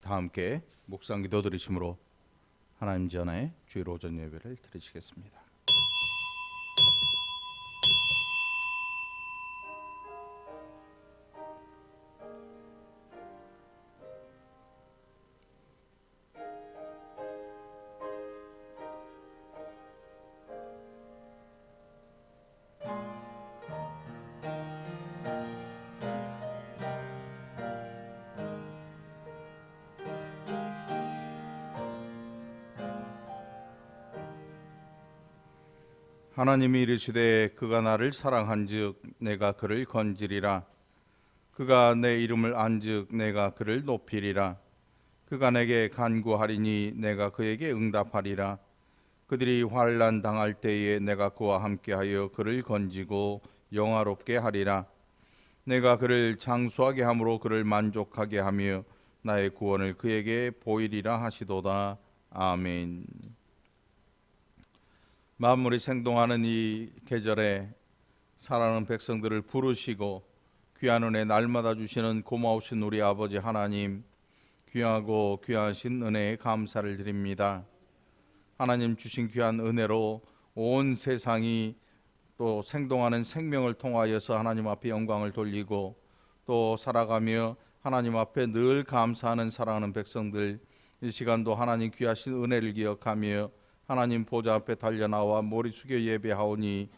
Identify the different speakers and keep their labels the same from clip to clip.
Speaker 1: 다 함께 묵상 기도 드리심으로 하나님 전에 주일 오전 예배를 드리시겠습니다. 하나님이 이르시되 그가 나를 사랑한즉 내가 그를 건지리라. 그가 내 이름을 안즉 내가 그를 높이리라. 그가 내게 간구하리니 내가 그에게 응답하리라. 그들이 환난 당할 때에 내가 그와 함께하여 그를 건지고 영화롭게 하리라. 내가 그를 장수하게 함으로 그를 만족하게 하며 나의 구원을 그에게 보이리라 하시도다. 아멘. 만물이 생동하는 이 계절에 사랑하는 백성들을 부르시고 귀한 은혜 날마다 주시는 고마우신 우리 아버지 하나님, 귀하고 귀하신 은혜에 감사를 드립니다. 하나님 주신 귀한 은혜로 온 세상이 또 생동하는 생명을 통하여서 하나님 앞에 영광을 돌리고 또 살아가며 하나님 앞에 늘 감사하는 사랑하는 백성들, 이 시간도 하나님 귀하신 은혜를 기억하며 하나님 보좌 앞에 달려나와 머리 숙여 예배하오니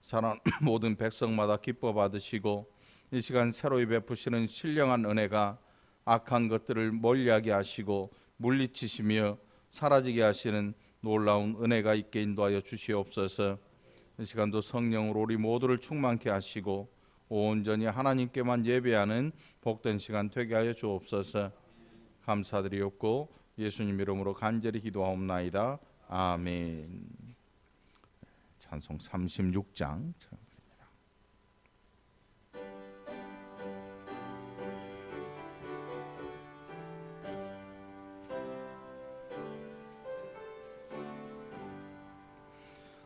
Speaker 1: 사랑 모든 백성마다 기뻐 받으시고 이 시간 새로이 베푸시는 신령한 은혜가 악한 것들을 멀리하게 하시고 물리치시며 사라지게 하시는 놀라운 은혜가 있게 인도하여 주시옵소서. 이 시간도 성령으로 우리 모두를 충만케 하시고 온전히 하나님께만 예배하는 복된 시간 되게 하여 주옵소서. 감사드리옵고 예수님 이름으로 간절히 기도하옵나이다. 아멘. 찬송 36장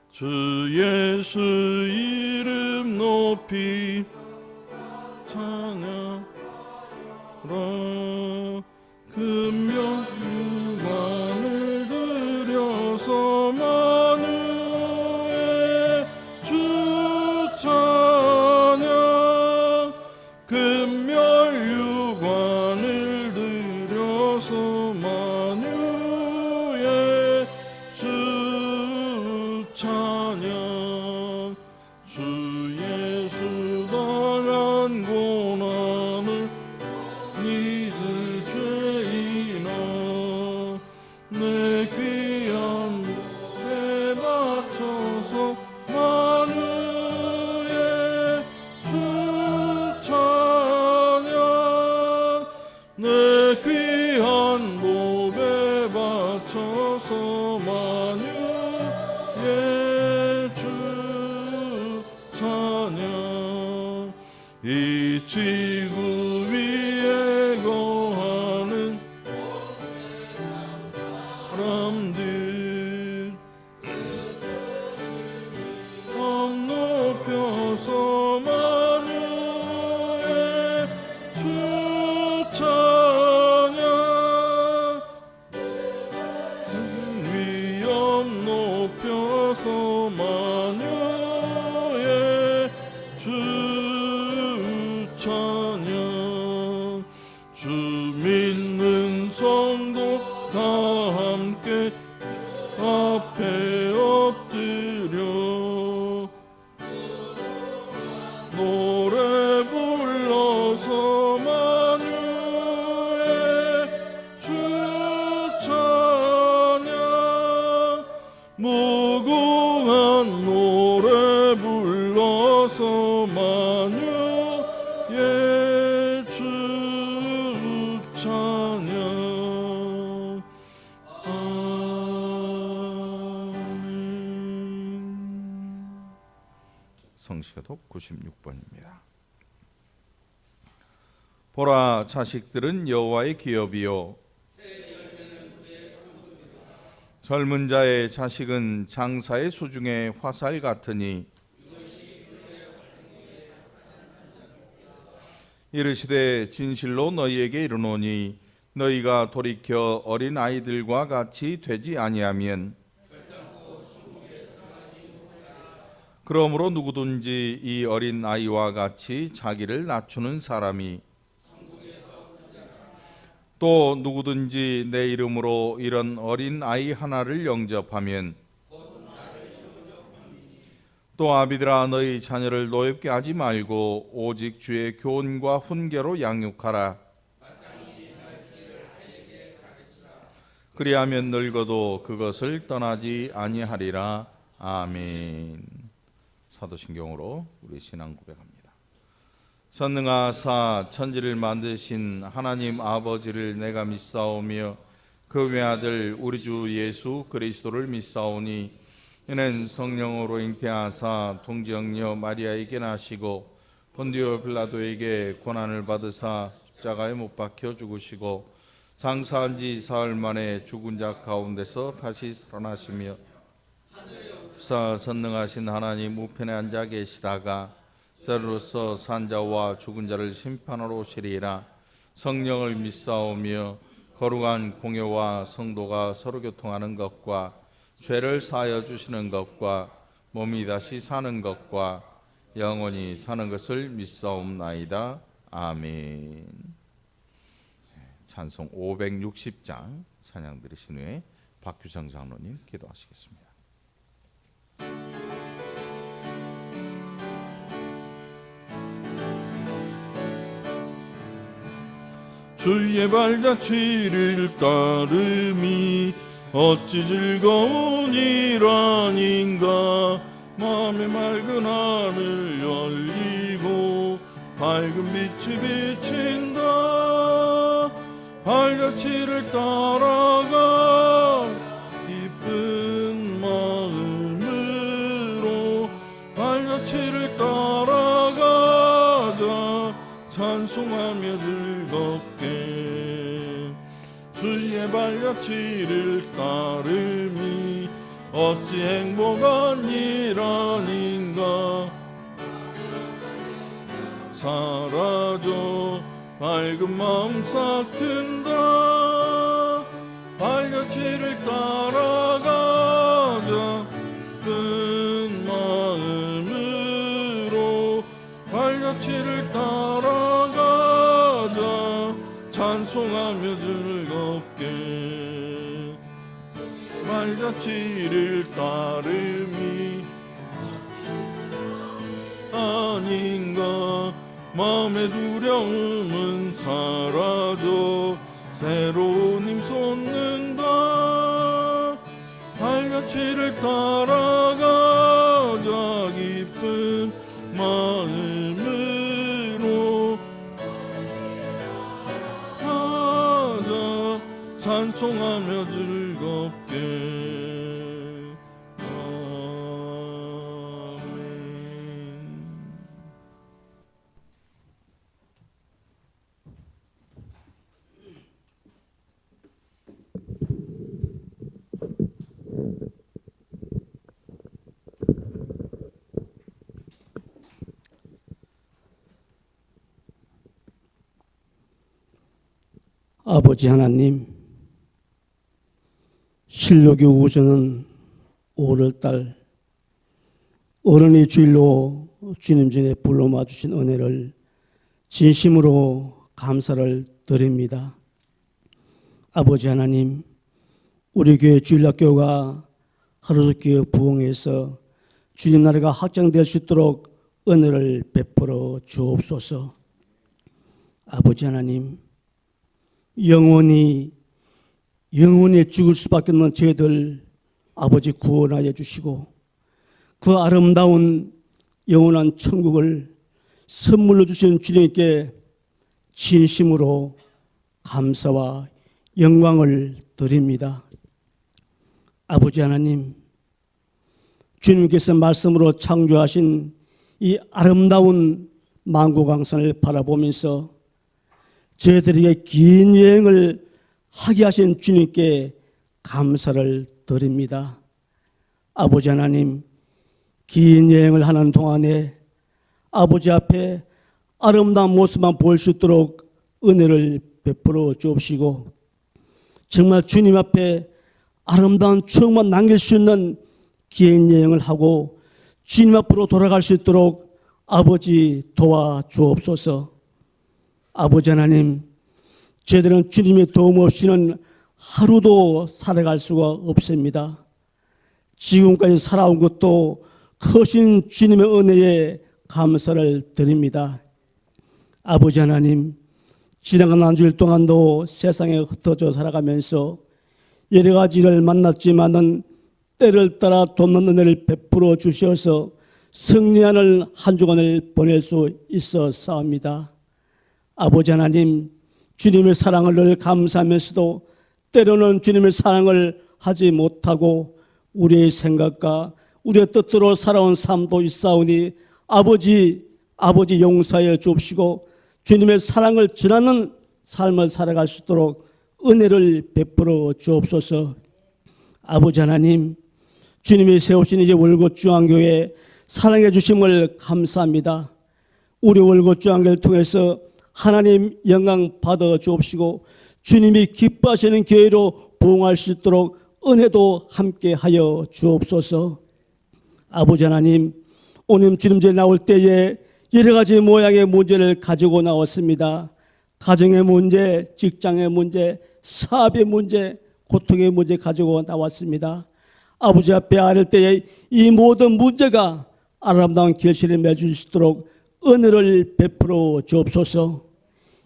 Speaker 2: 주 예수 이름 높이 찬양하라. 금명 유관을 들여서 만유의 주 찬양. 금멸 유관을 들여서 만유의 주 찬양. 주 예수 당한 고난을 이들 죄인아 내 귀한 배 맞춰서 만유의 주 찬양. 내 귀한 몸에 바쳐서 만유의 주 찬양. 이 지구 위에 거하는 사람들 맘 높여서 만유의 주 찬양. 위엄 높여서 만유의 주 찬양. 주 믿는 성도 다 함께 앞에 엎드려 노래 불러서 만유의 주 찬양. 무궁한 노래 불러서 만유의 주 찬양. 아멘.
Speaker 1: 성시가독 96번입니다. 보라, 자식들은 여호와의 기업이요 젊은 자의 자식은 장사의 수중에 화살 같으니 이르시되 진실로 너희에게 이르노니 너희가 돌이켜 어린 아이들과 같이 되지 아니하면 그러므로 누구든지 이 어린 아이와 같이 자기를 낮추는 사람이 또 누구든지 내 이름으로 이런 어린 아이 하나를 영접하면 또 아비들아 너희 자녀를 노엽게 하지 말고 오직 주의 교훈과 훈계로 양육하라. 그리하면 늙어도 그것을 떠나지 아니하리라. 아멘. 사도신경으로 우리 신앙 고백합니다. 선능하사 천지를 만드신 하나님 아버지를 내가 믿사오며 그 외아들 우리 주 예수 그리스도를 믿사오니 이는 성령으로 잉태하사 동정녀 마리아에게 나시고 본디오 빌라도에게 고난을 받으사 십자가에 못 박혀 죽으시고 장사한 지 사흘 만에 죽은 자 가운데서 다시 살아나시며 전능하신 하나님 우편에 앉아 계시다가 자로서 산자와 죽은 자를 심판하러 오시리라. 성령을 믿사오며 거룩한 공회와 성도가 서로 교통하는 것과 죄를 사하여 주시는 것과 몸이 다시 사는 것과 영원히 사는 것을 믿사옵나이다. 아멘. 찬송 560장 찬양 들으신 후에 박규성 장로님 기도하시겠습니다.
Speaker 2: 주의 발자취를 따름이 어찌 즐거운 일 아닌가. 마음의 맑은 하늘 열리고 밝은 빛이 비친다. 발자취를 따라가 기쁜 마음으로 발자취를 따라가자. 찬송하며 즐겁게 주의 발자취를 따름이 어찌 행복한 일 아닌가. 사라져 밝은 마음 싹 튼다. 발자취를 따라가자. 큰 마음으로 발자취를 따라가자. 찬송하며 즐겁게 발자취를 따름이 아닌가. 마음의 두려움은 사라져 새로운 힘 솟는다. 발자취를 따라가자. 기쁜 마음으로 가자. 찬송하며 즐겁게.
Speaker 3: 아버지 하나님, 실록의 우주는 5월달 어른의 주일로 주님 전에 불러마 주신 은혜를 진심으로 감사를 드립니다. 아버지 하나님, 우리 교회 주일학교가 하루속교 부흥해서 주님 나라가 확장될 수 있도록 은혜를 베풀어 주옵소서. 아버지 하나님, 영원히 죽을 수밖에 없는 저희들 아버지 구원하여 주시고 그 아름다운 영원한 천국을 선물로 주신 주님께 진심으로 감사와 영광을 드립니다. 아버지 하나님, 주님께서 말씀으로 창조하신 이 아름다운 만고강산을 바라보면서 저희들에게 긴 여행을 하게 하신 주님께 감사를 드립니다. 아버지 하나님, 긴 여행을 하는 동안에 아버지 앞에 아름다운 모습만 보일 수 있도록 은혜를 베풀어 주옵시고 정말 주님 앞에 아름다운 추억만 남길 수 있는 기행 여행을 하고 주님 앞으로 돌아갈 수 있도록 아버지 도와주옵소서. 아버지 하나님, 저희들은 주님의 도움 없이는 하루도 살아갈 수가 없습니다. 지금까지 살아온 것도 크신 주님의 은혜에 감사를 드립니다. 아버지 하나님, 지나간 한 주일 동안도 세상에 흩어져 살아가면서 여러 가지 일을 만났지만은 때를 따라 돕는 은혜를 베풀어 주셔서 승리하는 한 주간을 보낼 수 있었사옵니다. 아버지 하나님, 주님의 사랑을 늘 감사하면서도 때로는 주님의 사랑을 하지 못하고 우리의 생각과 우리의 뜻대로 살아온 삶도 있사오니 아버지 용서하여 주옵시고 주님의 사랑을 전하는 삶을 살아갈 수 있도록 은혜를 베풀어 주옵소서. 아버지 하나님, 주님이 세우신 이제 월곶중앙교회 사랑해 주심을 감사합니다. 우리 월곶중앙교회를 통해서 하나님 영광 받아 주옵시고 주님이 기뻐하시는 교회로 부흥할 수 있도록 은혜도 함께 하여 주옵소서. 아버지 하나님, 오늘 주님께 나올 때에 여러 가지 모양의 문제를 가지고 나왔습니다. 가정의 문제, 직장의 문제, 사업의 문제, 고통의 문제 가지고 나왔습니다. 아버지 앞에 아뢰 때에 이 모든 문제가 아름다운 결실을 맺을 수 있도록 은혜를 베풀어 주옵소서.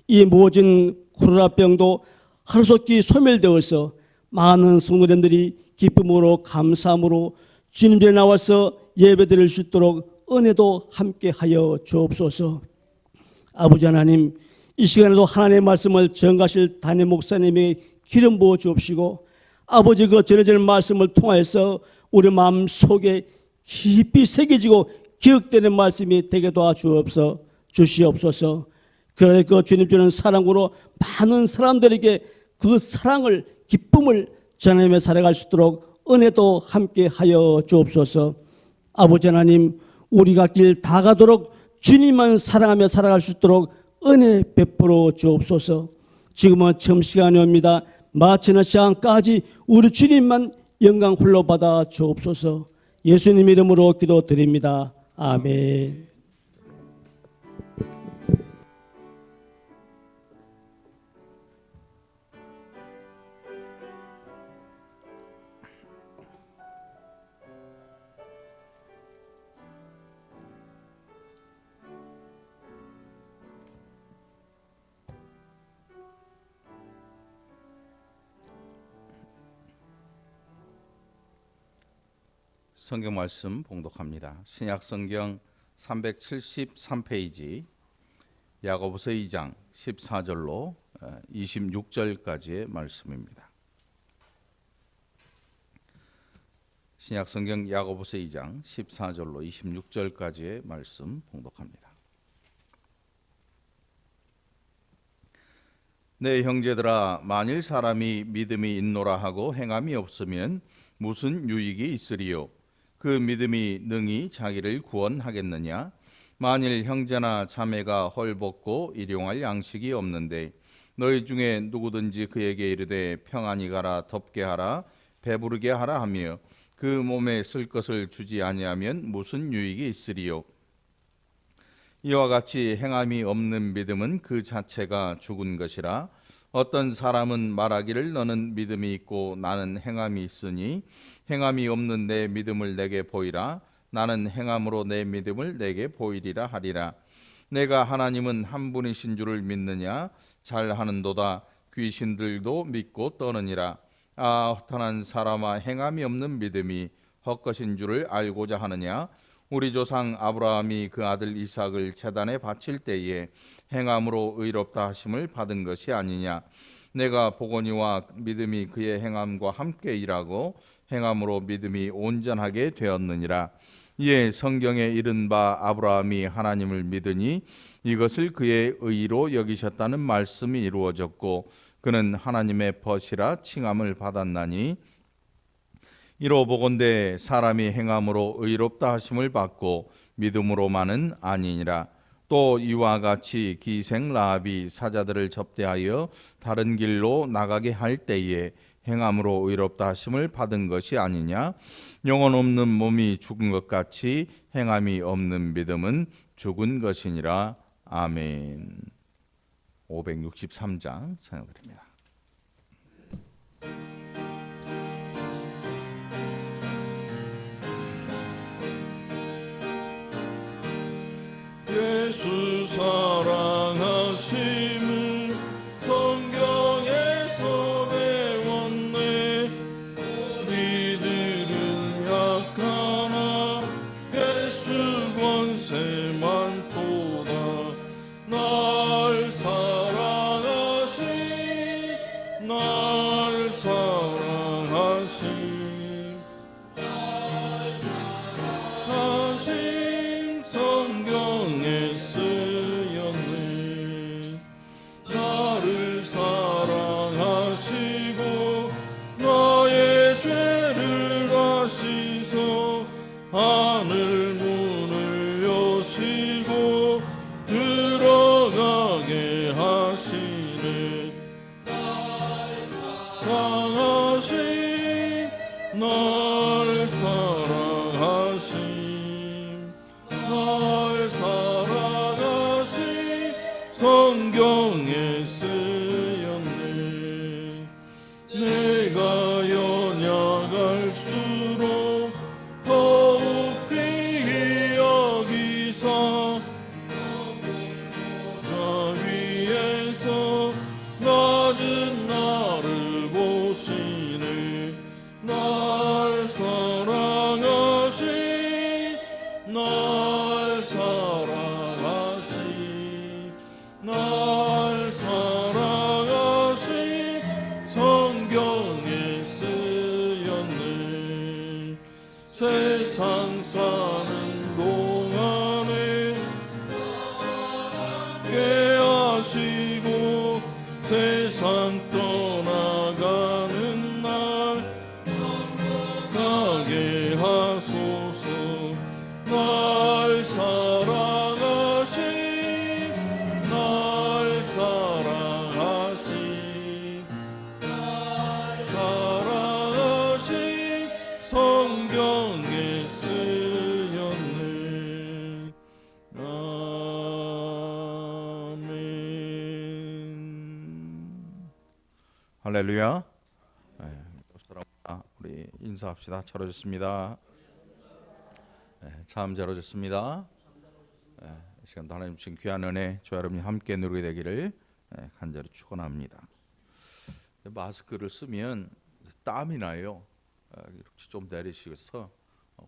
Speaker 3: 이 모진 코로나병도 하루속히 소멸되어서 많은 성도님들이 기쁨으로 감사함으로 주님께 나와서 예배드릴 수 있도록 은혜도 함께하여 주옵소서. 아버지 하나님, 이 시간에도 하나님의 말씀을 전가실 담임 목사님이 기름 부어 주옵시고 아버지 그 전해질 말씀을 통하여서 우리 마음 속에 깊이 새겨지고 기억되는 말씀이 되게 도와주옵소서. 그러나 그 주님 주는 사랑으로 많은 사람들에게 그 사랑을 기쁨을 전하며 살아갈 수 있도록 은혜도 함께하여 주옵소서. 아버지 하나님, 우리가 길 다 가도록 주님만 사랑하며 살아갈 수 있도록 은혜 베풀어 주옵소서. 지금은 점심시간이 옵니다. 마치는 시간까지 우리 주님만 영광 홀로 받아 주옵소서. 예수님 이름으로 기도드립니다. 아멘.
Speaker 1: 성경 말씀 봉독합니다. 신약 성경 373페이지 야고보서 2장 14절로 26절까지의 말씀입니다. 신약 성경 야고보서 2장 14절로 26절까지의 말씀 봉독합니다. 내 형제들아, 만일 사람이 믿음이 있노라 하고 행함이 없으면 무슨 유익이 있으리요? 그 믿음이 능히 자기를 구원하겠느냐? 만일 형제나 자매가 헐벗고 일용할 양식이 없는데 너희 중에 누구든지 그에게 이르되 평안히 가라, 덥게 하라, 배부르게 하라 하며 그 몸에 쓸 것을 주지 아니하면 무슨 유익이 있으리요? 이와 같이 행함이 없는 믿음은 그 자체가 죽은 것이라. 어떤 사람은 말하기를 너는 믿음이 있고 나는 행함이 있으니 행함이 없는 내 믿음을 내게 보이라. 나는 행함으로 내 믿음을 내게 보이리라 하리라. 내가 하나님은 한 분이신 줄을 믿느냐? 잘하는도다. 귀신들도 믿고 떠느니라. 아, 허탄한 사람아, 행함이 없는 믿음이 헛것인 줄을 알고자 하느냐? 우리 조상 아브라함이 그 아들 이삭을 제단에 바칠 때에 행함으로 의롭다 하심을 받은 것이 아니냐? 내가 보거니와 믿음이 그의 행함과 함께 일하고 행함으로 믿음이 온전하게 되었느니라. 이에 성경에 이른 바 아브라함이 하나님을 믿으니 이것을 그의 의로 여기셨다는 말씀이 이루어졌고 그는 하나님의 벗이라 칭함을 받았나니 이로 보건대 사람이 행함으로 의롭다 하심을 받고 믿음으로만은 아니니라. 또 이와 같이 기생 라합이 사자들을 접대하여 다른 길로 나가게 할 때에 행함으로 의롭다 하심을 받은 것이 아니냐. 영혼 없는 몸이 죽은 것 같이 행함이 없는 믿음은 죽은 것이니라. 아멘. 563장 찬양드립니다.
Speaker 2: 예수 사랑하심을 성경에서 배웠네. 우리들은 약하나 예수 권세 많도다. 날 사랑하심 날 사랑하심 하심 성경에 쓰였네. 나를 사랑하시고 나의 죄를 아시소. 하늘 문을 여시고 들어가게 하시네. 사랑하심 날 사랑하심 날 사랑하심 성경에 쓰였네. 내가 연약할수록 더욱 귀히 여기사 나 위에서 낮은 나를 보시네. 날 사랑하심 날 사랑하심 날 사랑하심 성경에 쓰였네. 세상 사는 동안에 깨하시고 세상 떠나가는 날 가게 하소서. 날 사랑하심 날 사랑하심 날 사랑하심 성경에 쓰였네. 아멘.
Speaker 1: 할렐루야. 우리 인사합시다. 차려졌습니다. 참 차려졌습니다. 이 시간도 하나님 주신 귀한 은혜 저와 여러분이 함께 누리게 되기를 간절히 축원합니다. 마스크를 쓰면 땀이 나요. 이렇게 좀 내리시면서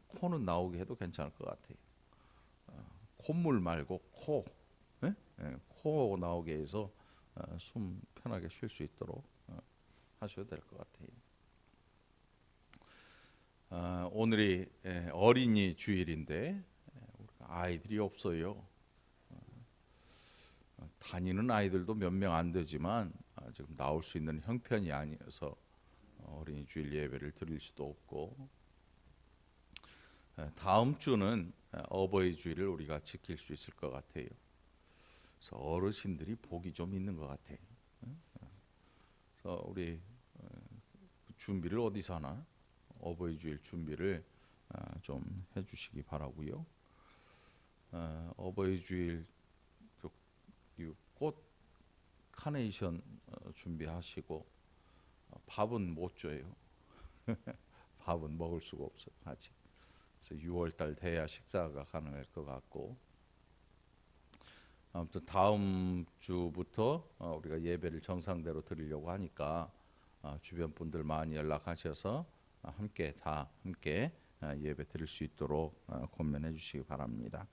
Speaker 1: 코는 나오게 해도 괜찮을 것 같아요. 콧물 말고 코, 코 나오게 해서 숨 편하게 쉴 수 있도록 하셔도 될 것 같아요. 오늘이 어린이 주일인데 아이들이 없어요. 다니는 아이들도 몇 명 안 되지만 지금 나올 수 있는 형편이 아니어서 어린이 주일 예배를 드릴 수도 없고, 다음 주는 어버이 주일을 우리가 지킬 수 있을 것 같아요. 그래서 어르신들이 복이 좀 있는 것 같아요. 그래서 우리 준비를 어디서 하나? 어버이 주일 준비를 좀 해주시기 바라고요. 어버이 주일 꽃 카네이션 준비하시고, 밥은 못 줘요. 밥은 먹을 수가 없어요 아직. 그래서 6월달 돼야 식사가 가능할 것 같고, 아무튼 다음 주부터 우리가 예배를 정상대로 드리려고 하니까 주변 분들 많이 연락하셔서 함께 예배 드릴 수 있도록 권면해 주시기 바랍니다.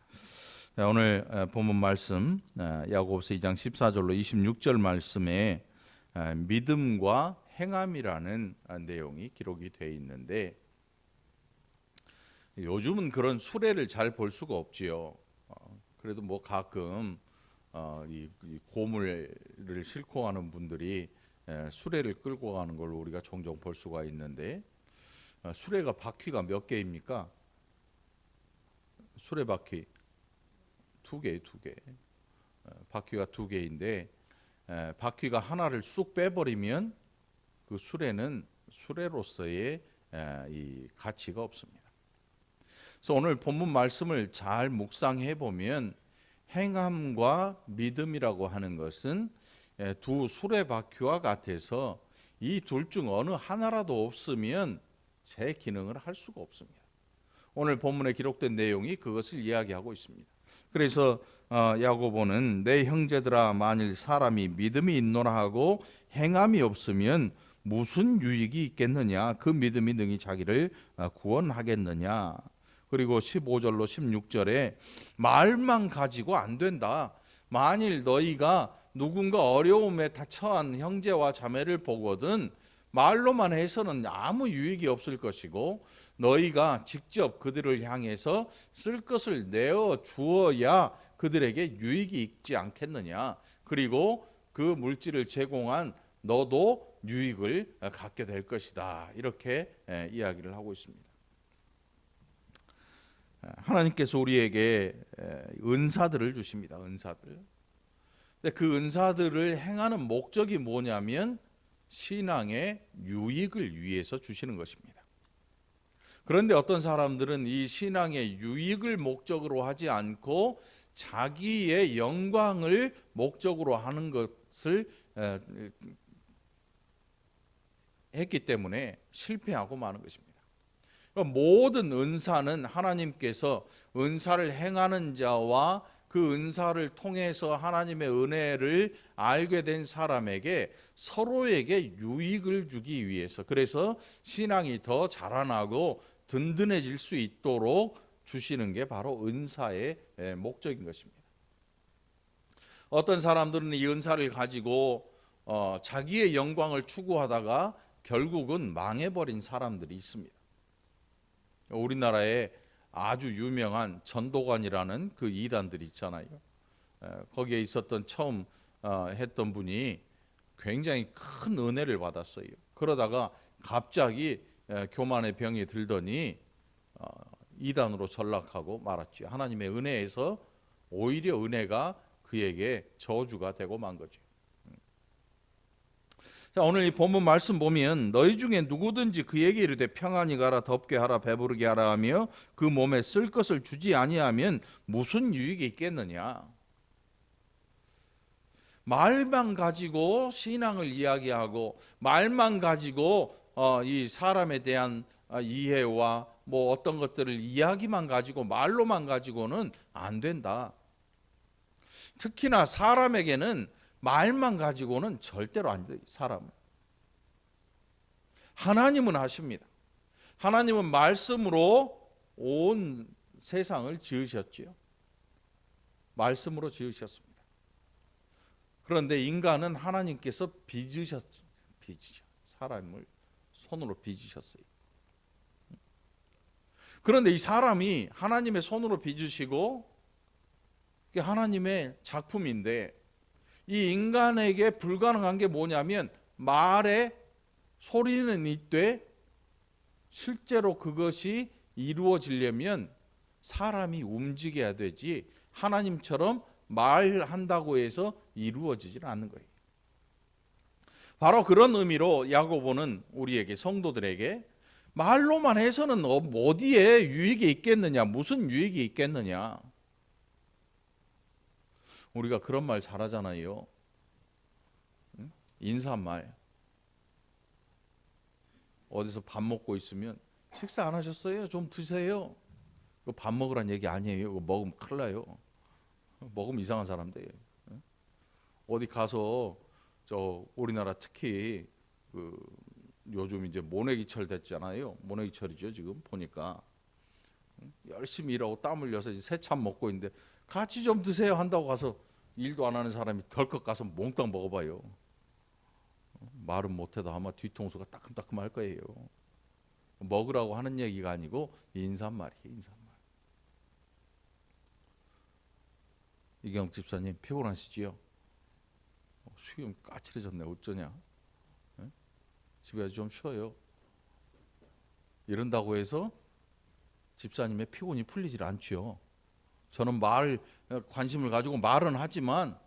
Speaker 1: 오늘 본문 말씀 야고보서 2장 14절로 26절 말씀에 믿음과 행함이라는 내용이 기록이 되어 있는데, 요즘은 그런 수레를 잘 볼 수가 없지요. 그래도 뭐 가끔 이 고물을 싣고 가는 분들이 수레를 끌고 가는 걸 우리가 종종 볼 수가 있는데, 수레가 바퀴가 몇 개입니까? 수레 바퀴 두 개. 바퀴가 두 개인데 바퀴가 하나를 쑥 빼버리면 그 수레는 수레로서의 이 가치가 없습니다. 그래서 오늘 본문 말씀을 잘 묵상해 보면 행함과 믿음이라고 하는 것은 두 수레바퀴와 같아서 이 둘 중 어느 하나라도 없으면 제 기능을 할 수가 없습니다. 오늘 본문에 기록된 내용이 그것을 이야기하고 있습니다. 그래서 야고보는 내 형제들아 만일 사람이 믿음이 있노라 하고 행함이 없으면 무슨 유익이 있겠느냐, 그 믿음이 능히 자기를 구원하겠느냐. 그리고 15절로 16절에 말만 가지고 안 된다. 만일 너희가 누군가 어려움에 처한 형제와 자매를 보거든 말로만 해서는 아무 유익이 없을 것이고 너희가 직접 그들을 향해서 쓸 것을 내어 주어야 그들에게 유익이 있지 않겠느냐. 그리고 그 물질을 제공한 너도 유익을 갖게 될 것이다. 이렇게 이야기를 하고 있습니다. 하나님께서 우리에게 은사들을 주십니다. 은사들. 근데 그 은사들을 행하는 목적이 뭐냐면 신앙의 유익을 위해서 주시는 것입니다. 그런데 어떤 사람들은 이 신앙의 유익을 목적으로 하지 않고 자기의 영광을 목적으로 하는 것을 했기 때문에 실패하고 마는 것입니다. 모든 은사는 하나님께서 은사를 행하는 자와 그 은사를 통해서 하나님의 은혜를 알게 된 사람에게 서로에게 유익을 주기 위해서, 그래서 신앙이 더 자라나고 든든해질 수 있도록 주시는 게 바로 은사의 목적인 것입니다. 어떤 사람들은 이 은사를 가지고 자기의 영광을 추구하다가 결국은 망해버린 사람들이 있습니다. 우리나라에 아주 유명한 전도관이라는 그 이단들이 있잖아요. 거기에 있었던 처음 했던 분이 굉장히 큰 은혜를 받았어요. 그러다가 갑자기 교만의 병이 들더니 이단으로 전락하고 말았죠. 하나님의 은혜에서 오히려 은혜가 그에게 저주가 되고 만 거죠. 자, 오늘 이 본문 말씀 보면 너희 중에 누구든지 그에게 이르되 평안히 가라, 덥게 하라, 배부르게 하라 하며 그 몸에 쓸 것을 주지 아니하면 무슨 유익이 있겠느냐. 말만 가지고 신앙을 이야기하고 말만 가지고 이 사람에 대한 이해와 뭐 어떤 것들을 이야기만 가지고 말로만 가지고는 안 된다. 특히나 사람에게는 말만 가지고는 절대로 안 돼요. 사람은. 하나님은 하십니다. 하나님은 말씀으로 온 세상을 지으셨지요. 말씀으로 지으셨습니다. 그런데 인간은 하나님께서 빚으셨죠. 사람을 손으로 빚으셨어요. 그런데 이 사람이 하나님의 손으로 빚으시고 하나님의 작품인데 이 인간에게 불가능한 게 뭐냐면 말에 소리는 있되 실제로 그것이 이루어지려면 사람이 움직여야 되지 하나님처럼 말한다고 해서 이루어지질 않는 거예요. 바로 그런 의미로 야고보는 우리에게 성도들에게 말로만 해서는 어디에 유익이 있겠느냐, 무슨 유익이 있겠느냐. 우리가 그런 말 잘하잖아요. 인사말. 어디서 밥 먹고 있으면 식사 안 하셨어요? 좀 드세요. 밥 먹으란 얘기 아니에요. 이거 먹으면 큰일 나요. 먹으면 이상한 사람 돼요. 어디 가서 우리나라 특히 요즘 이제 모내기철 됐잖아요. 모내기철이죠. 지금 보니까 열심히 일하고 땀 흘려서 새참 먹고 있는데 같이 좀 드세요 한다고 가서 일도 안 하는 사람이 덜컥 가서 몽땅 먹어봐요. 말은 못해도 아마 뒤통수가 따끔따끔할 거예요. 먹으라고 하는 얘기가 아니고 인사말이에요. 인사말. 이경 집사님 피곤하시지요? 수염 까칠해졌네. 어쩌냐? 집에 가서 좀 쉬어요. 이런다고 해서 집사님의 피곤이 풀리질 않지요. 저는 관심을 가지고 말은 하지만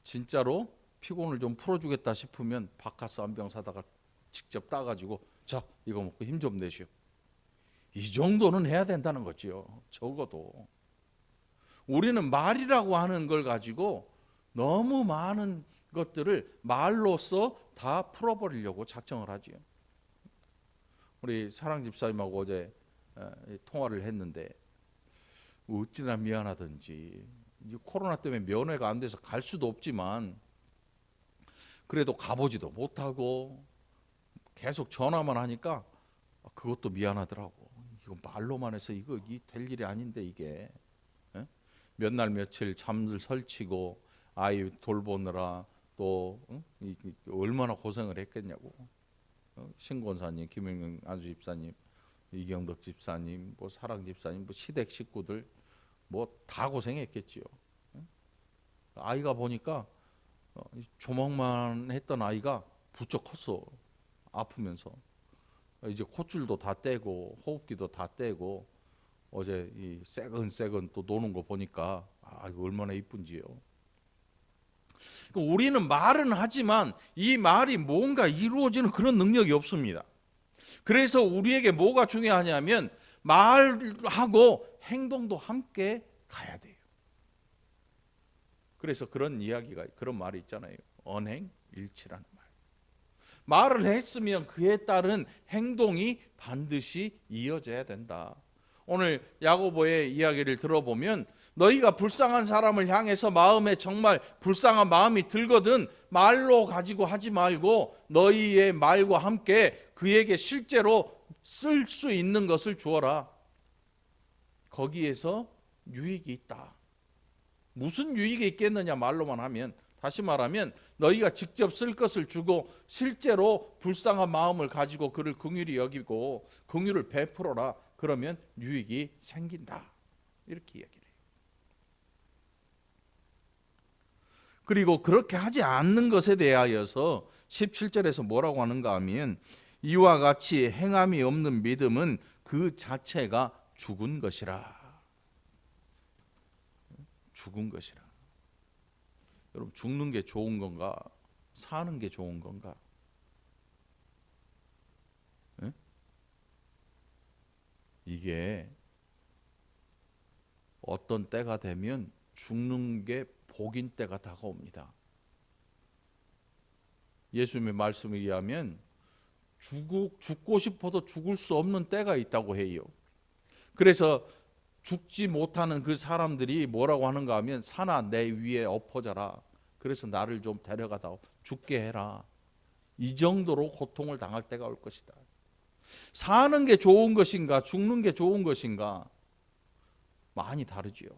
Speaker 1: 진짜로 피곤을 좀 풀어주겠다 싶으면 바카스 한 병 사다가 직접 따가지고 자 이거 먹고 힘 좀 내시오. 이 정도는 해야 된다는 거지요. 적어도 우리는 말이라고 하는 걸 가지고 너무 많은 것들을 말로써 다 풀어버리려고 작정을 하지요. 우리 사랑 집사님하고 어제 통화를 했는데 어찌나 미안하든지 코로나 때문에 면회가 안 돼서 갈 수도 없지만 그래도 가보지도 못하고 계속 전화만 하니까 그것도 미안하더라고. 이거 말로만 해서 이거 될 일이 아닌데 이게 몇 날 며칠 잠을 설치고 아이 돌보느라 또 얼마나 고생을 했겠냐고. 신권사님, 김영경 안수 집사님, 이경덕 집사님, 뭐 사랑 집사님, 뭐 시댁 식구들 뭐 다 고생했겠지요. 아이가 보니까 조목만 했던 아이가 부쩍 컸어. 아프면서 이제 콧줄도 다 떼고 호흡기도 다 떼고 어제 이 새근새근 또 노는 거 보니까 이거 얼마나 이쁜지요. 우리는 말은 하지만 이 말이 뭔가 이루어지는 그런 능력이 없습니다. 그래서 우리에게 뭐가 중요하냐면 말하고 행동도 함께 가야 돼요. 그래서 그런 말이 있잖아요. 언행일치라는 말. 말을 했으면 그에 따른 행동이 반드시 이어져야 된다. 오늘 야고보의 이야기를 들어보면 너희가 불쌍한 사람을 향해서 마음에 정말 불쌍한 마음이 들거든 말로 가지고 하지 말고 너희의 말과 함께 그에게 실제로 쓸 수 있는 것을 주어라. 거기에서 유익이 있다. 무슨 유익이 있겠느냐 말로만 하면, 다시 말하면 너희가 직접 쓸 것을 주고 실제로 불쌍한 마음을 가지고 그를 긍휼히 여기고 긍휼을 베풀어라. 그러면 유익이 생긴다. 이렇게 이야기를 해요. 그리고 그렇게 하지 않는 것에 대하여서 17절에서 뭐라고 하는가 하면 이와 같이 행함이 없는 믿음은 그 자체가 죽은 것이라. 죽은 것이라. 여러분, 죽는 게 좋은 건가? 사는 게 좋은 건가? 네? 이게 어떤 때가 되면 죽는 게 복인 때가 다가옵니다. 예수님의 말씀에 의하면 죽고 싶어도 죽을 수 없는 때가 있다고 해요. 그래서 죽지 못하는 그 사람들이 뭐라고 하는가 하면 사나 내 위에 엎어져라. 그래서 나를 좀 데려가다 죽게 해라. 이 정도로 고통을 당할 때가 올 것이다. 사는 게 좋은 것인가 죽는 게 좋은 것인가 많이 다르지요.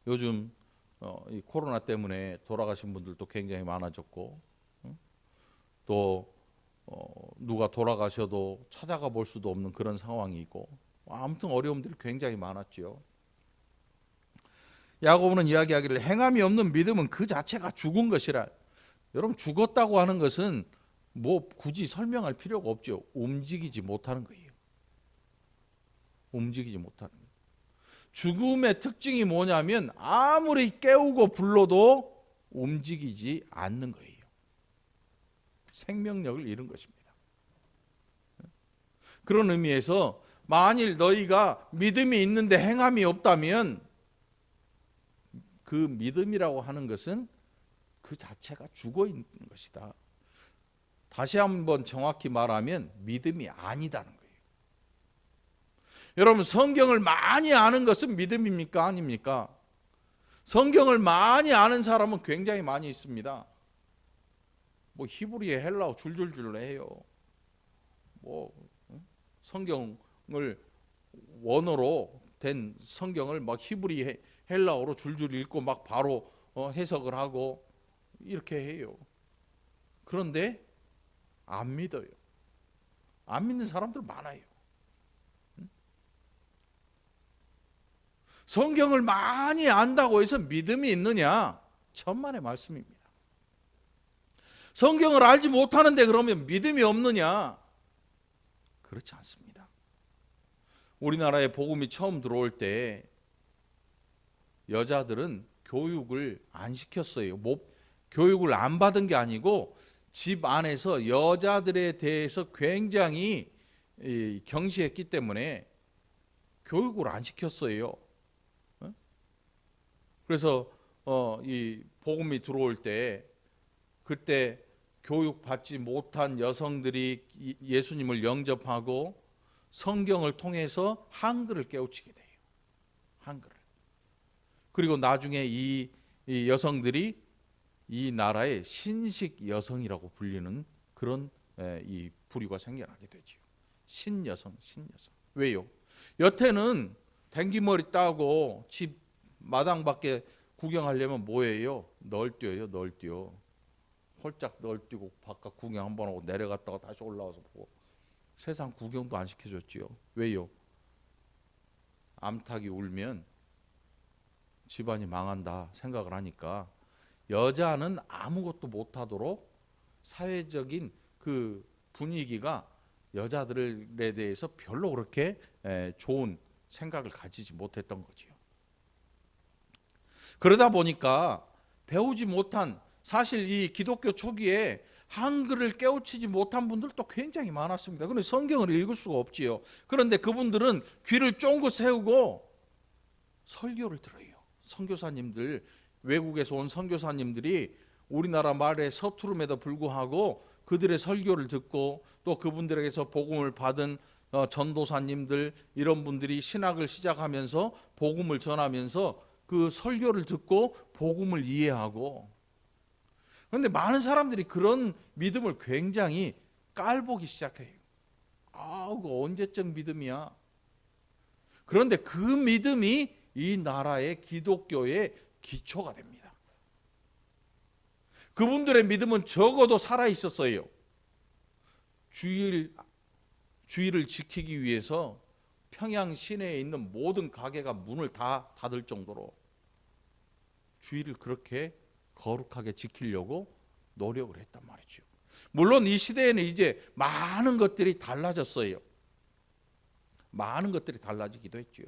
Speaker 1: 요즘 이 코로나 때문에 돌아가신 분들도 굉장히 많아졌고 또 누가 돌아가셔도 찾아가 볼 수도 없는 그런 상황이 있고 아무튼 어려움들이 굉장히 많았지요. 야고보는 이야기하기를 행함이 없는 믿음은 그 자체가 죽은 것이라. 여러분, 죽었다고 하는 것은 뭐 굳이 설명할 필요가 없죠. 움직이지 못하는 거예요. 움직이지 못하는 거예요. 죽음의 특징이 뭐냐면 아무리 깨우고 불러도 움직이지 않는 거예요. 생명력을 잃은 것입니다. 그런 의미에서 만일 너희가 믿음이 있는데 행함이 없다면 그 믿음이라고 하는 것은 그 자체가 죽어 있는 것이다. 다시 한번 정확히 말하면 믿음이 아니다는 거예요. 여러분, 성경을 많이 아는 것은 믿음입니까? 아닙니까? 성경을 많이 아는 사람은 굉장히 많이 있습니다. 뭐 히브리어, 헬라어 줄줄줄 해요. 뭐 성경을 원어로 된 성경을 막 히브리 헬라어로 줄줄 읽고 막 바로 해석을 하고 이렇게 해요. 그런데 안 믿어요. 안 믿는 사람들 많아요. 성경을 많이 안다고 해서 믿음이 있느냐? 천만의 말씀입니다. 성경을 알지 못하는데 그러면 믿음이 없느냐? 그렇지 않습니다. 우리나라에 복음이 처음 들어올 때 여자들은 교육을 안 시켰어요. 교육을 안 받은 게 아니고 집 안에서 여자들에 대해서 굉장히 경시했기 때문에 교육을 안 시켰어요. 그래서 이 복음이 들어올 때 그때 교육받지 못한 여성들이 예수님을 영접하고 성경을 통해서 한글을 깨우치게 돼요. 한글을. 그리고 나중에 이 여성들이 이 나라의 신식 여성이라고 불리는 그런 이 부류가 생겨나게 되죠. 신여성. 왜요? 여태는 댕기머리 따고 집 마당 밖에 구경하려면 뭐예요? 널뛰어요, 널뛰어. 홀짝 널뛰고 바깥 구경 한번 하고 내려갔다가 다시 올라와서 보고. 세상 구경도 안 시켜줬지요. 왜요? 암탉이 울면 집안이 망한다 생각을 하니까 여자는 아무것도 못하도록 사회적인 그 분위기가 여자들에 대해서 별로 그렇게 좋은 생각을 가지지 못했던 거지요. 그러다 보니까 배우지 못한, 사실 이 기독교 초기에 한글을 깨우치지 못한 분들도 굉장히 많았습니다. 그런데 성경을 읽을 수가 없지요. 그런데 그분들은 귀를 쫑긋 세우고 설교를 들어요. 선교사님들, 외국에서 온 선교사님들이 우리나라 말의 서투름에도 불구하고 그들의 설교를 듣고 또 그분들에게서 복음을 받은 전도사님들, 이런 분들이 신학을 시작하면서 복음을 전하면서 그 설교를 듣고 복음을 이해하고, 그런데 많은 사람들이 그런 믿음을 굉장히 깔보기 시작해요. 그거 언제적 믿음이야? 그런데 그 믿음이 이 나라의 기독교의 기초가 됩니다. 그분들의 믿음은 적어도 살아 있었어요. 주의를 지키기 위해서 평양 시내에 있는 모든 가게가 문을 다 닫을 정도로 주의를 그렇게 거룩하게 지키려고 노력을 했단 말이죠. 물론 이 시대에는 이제 많은 것들이 달라졌어요. 많은 것들이 달라지기도 했죠.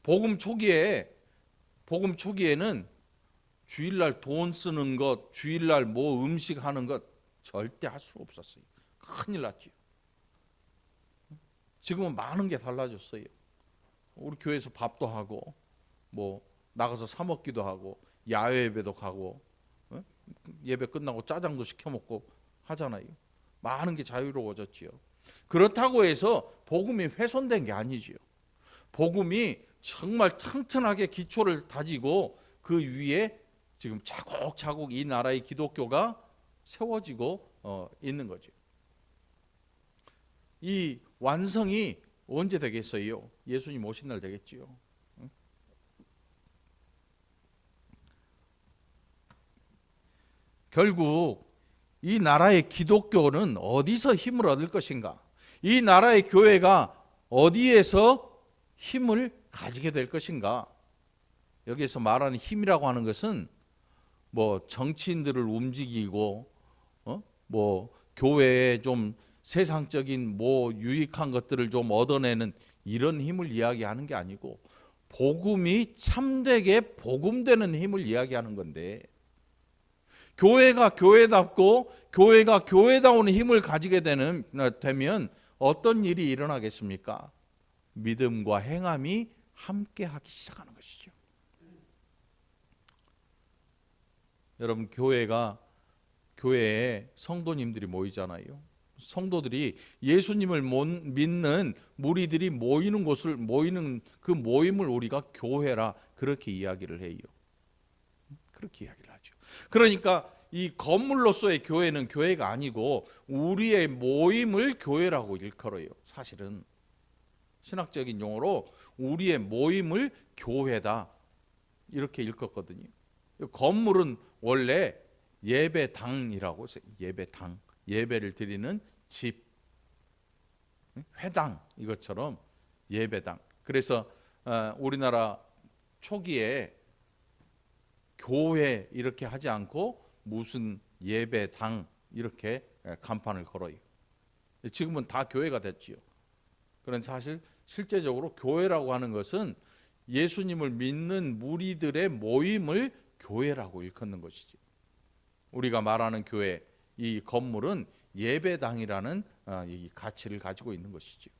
Speaker 1: 복음 초기에는 주일날 돈 쓰는 것, 주일날 뭐 음식 하는 것 절대 할 수 없었어요. 큰일 났죠. 지금은 많은 게 달라졌어요. 우리 교회에서 밥도 하고 뭐 나가서 사 먹기도 하고 야외 예배도 가고 예배 끝나고 짜장도 시켜 먹고 하잖아요. 많은 게 자유로워졌지요. 그렇다고 해서 복음이 훼손된 게 아니지요. 복음이 정말 튼튼하게 기초를 다지고 그 위에 지금 차곡차곡 이 나라의 기독교가 세워지고 있는 거죠. 이 완성이 언제 되겠어요? 예수님 오신 날 되겠지요. 결국 이 나라의 기독교는 어디서 힘을 얻을 것인가? 이 나라의 교회가 어디에서 힘을 가지게 될 것인가? 여기에서 말하는 힘이라고 하는 것은 뭐 정치인들을 움직이고 뭐 교회에 좀 세상적인 뭐 유익한 것들을 좀 얻어내는 이런 힘을 이야기하는 게 아니고 복음이 참되게 복음되는 힘을 이야기하는 건데, 교회가 교회답고 교회가 교회다운 힘을 가지게 되면 어떤 일이 일어나겠습니까? 믿음과 행함이 함께 하기 시작하는 것이죠. 여러분, 교회에 성도님들이 모이잖아요. 성도들이 예수님을 믿는 무리들이 모이는 그 모임을 우리가 교회라 그렇게 이야기를 해요. 그렇게 이야기를 하죠. 그러니까 이 건물로서의 교회는 교회가 아니고 우리의 모임을 교회라고 일컬어요. 사실은 신학적인 용어로 우리의 모임을 교회다 이렇게 일컫거든요. 건물은 원래 예배당이라고 해서 예배당, 예배를 드리는 집, 회당, 이것처럼 예배당. 그래서 우리나라 초기에 교회 이렇게 하지 않고 무슨 예배당 이렇게 간판을 걸어요. 지금은 다 교회가 됐지요. 그런 사실 실제적으로 교회라고 하는 것은 예수님을 믿는 무리들의 모임을 교회라고 일컫는 것이지. 우리가 말하는 교회, 이 건물은 예배당이라는 이 가치를 가지고 있는 것이죠.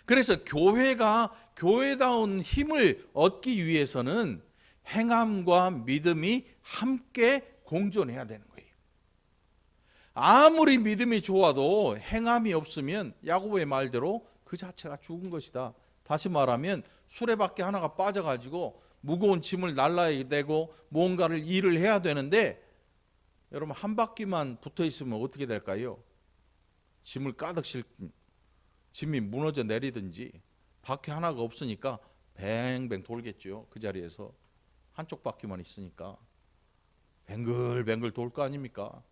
Speaker 1: 그래서 교회가 교회다운 힘을 얻기 위해서는 행함과 믿음이 함께 공존해야 되는 거예요. 아무리 믿음이 좋아도 행함이 없으면 야고보의 말대로 그 자체가 죽은 것이다. 다시 말하면 수레바퀴 하나가 빠져가지고 무거운 짐을 날라야 되고 뭔가를 일을 해야 되는데 여러분 한 바퀴만 붙어 있으면 어떻게 될까요? 짐을 가득 실 짐이 무너져 내리든지 바퀴 하나가 없으니까 뱅뱅 돌겠죠. 그 자리에서 한쪽 바퀴만 있으니까 뱅글뱅글 돌 거 아닙니까?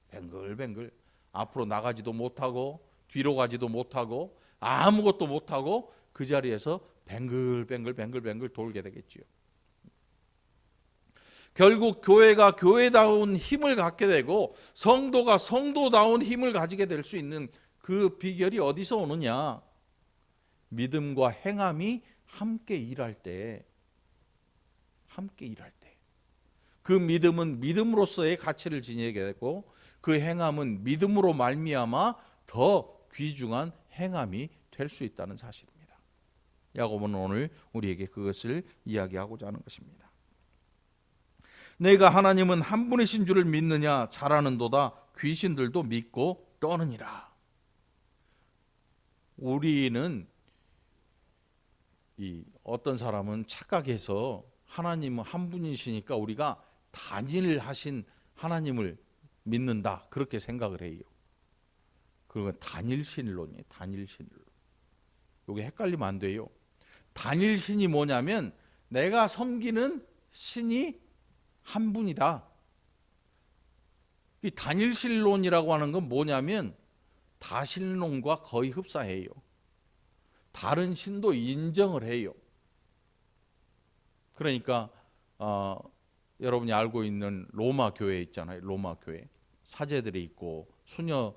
Speaker 1: 뱅글뱅글 앞으로 나가지도 못하고 뒤로 가지도 못하고 아무것도 못하고 그 자리에서 뱅글뱅글 돌게 되겠지요. 결국 교회가 교회다운 힘을 갖게 되고 성도가 성도다운 힘을 가지게 될 수 있는 그 비결이 어디서 오느냐? 믿음과 행함이 함께 일할 때, 그 믿음은 믿음으로서의 가치를 지니게 되고 그 행함은 믿음으로 말미암아 더 귀중한 행함이 될 수 있다는 사실입니다. 야고보는 오늘 우리에게 그것을 이야기하고자 하는 것입니다. 내가 하나님은 한 분이신 줄을 믿느냐? 잘하는도다. 귀신들도 믿고 떠느니라. 우리는 어떤 사람은 착각해서 하나님은 한 분이시니까 우리가 단일하신 하나님을 믿는다 그렇게 생각을 해요. 그건 단일신론이에요. 단일신론. 이게 헷갈리면 안 돼요. 단일신이 뭐냐면 내가 섬기는 신이 한 분이다. 이 단일신론이라고 하는 건 뭐냐면 다신론과 거의 흡사해요. 다른 신도 인정을 해요. 그러니까 여러분이 알고 있는 로마 교회 있잖아요. 로마 교회 사제들이 있고 수녀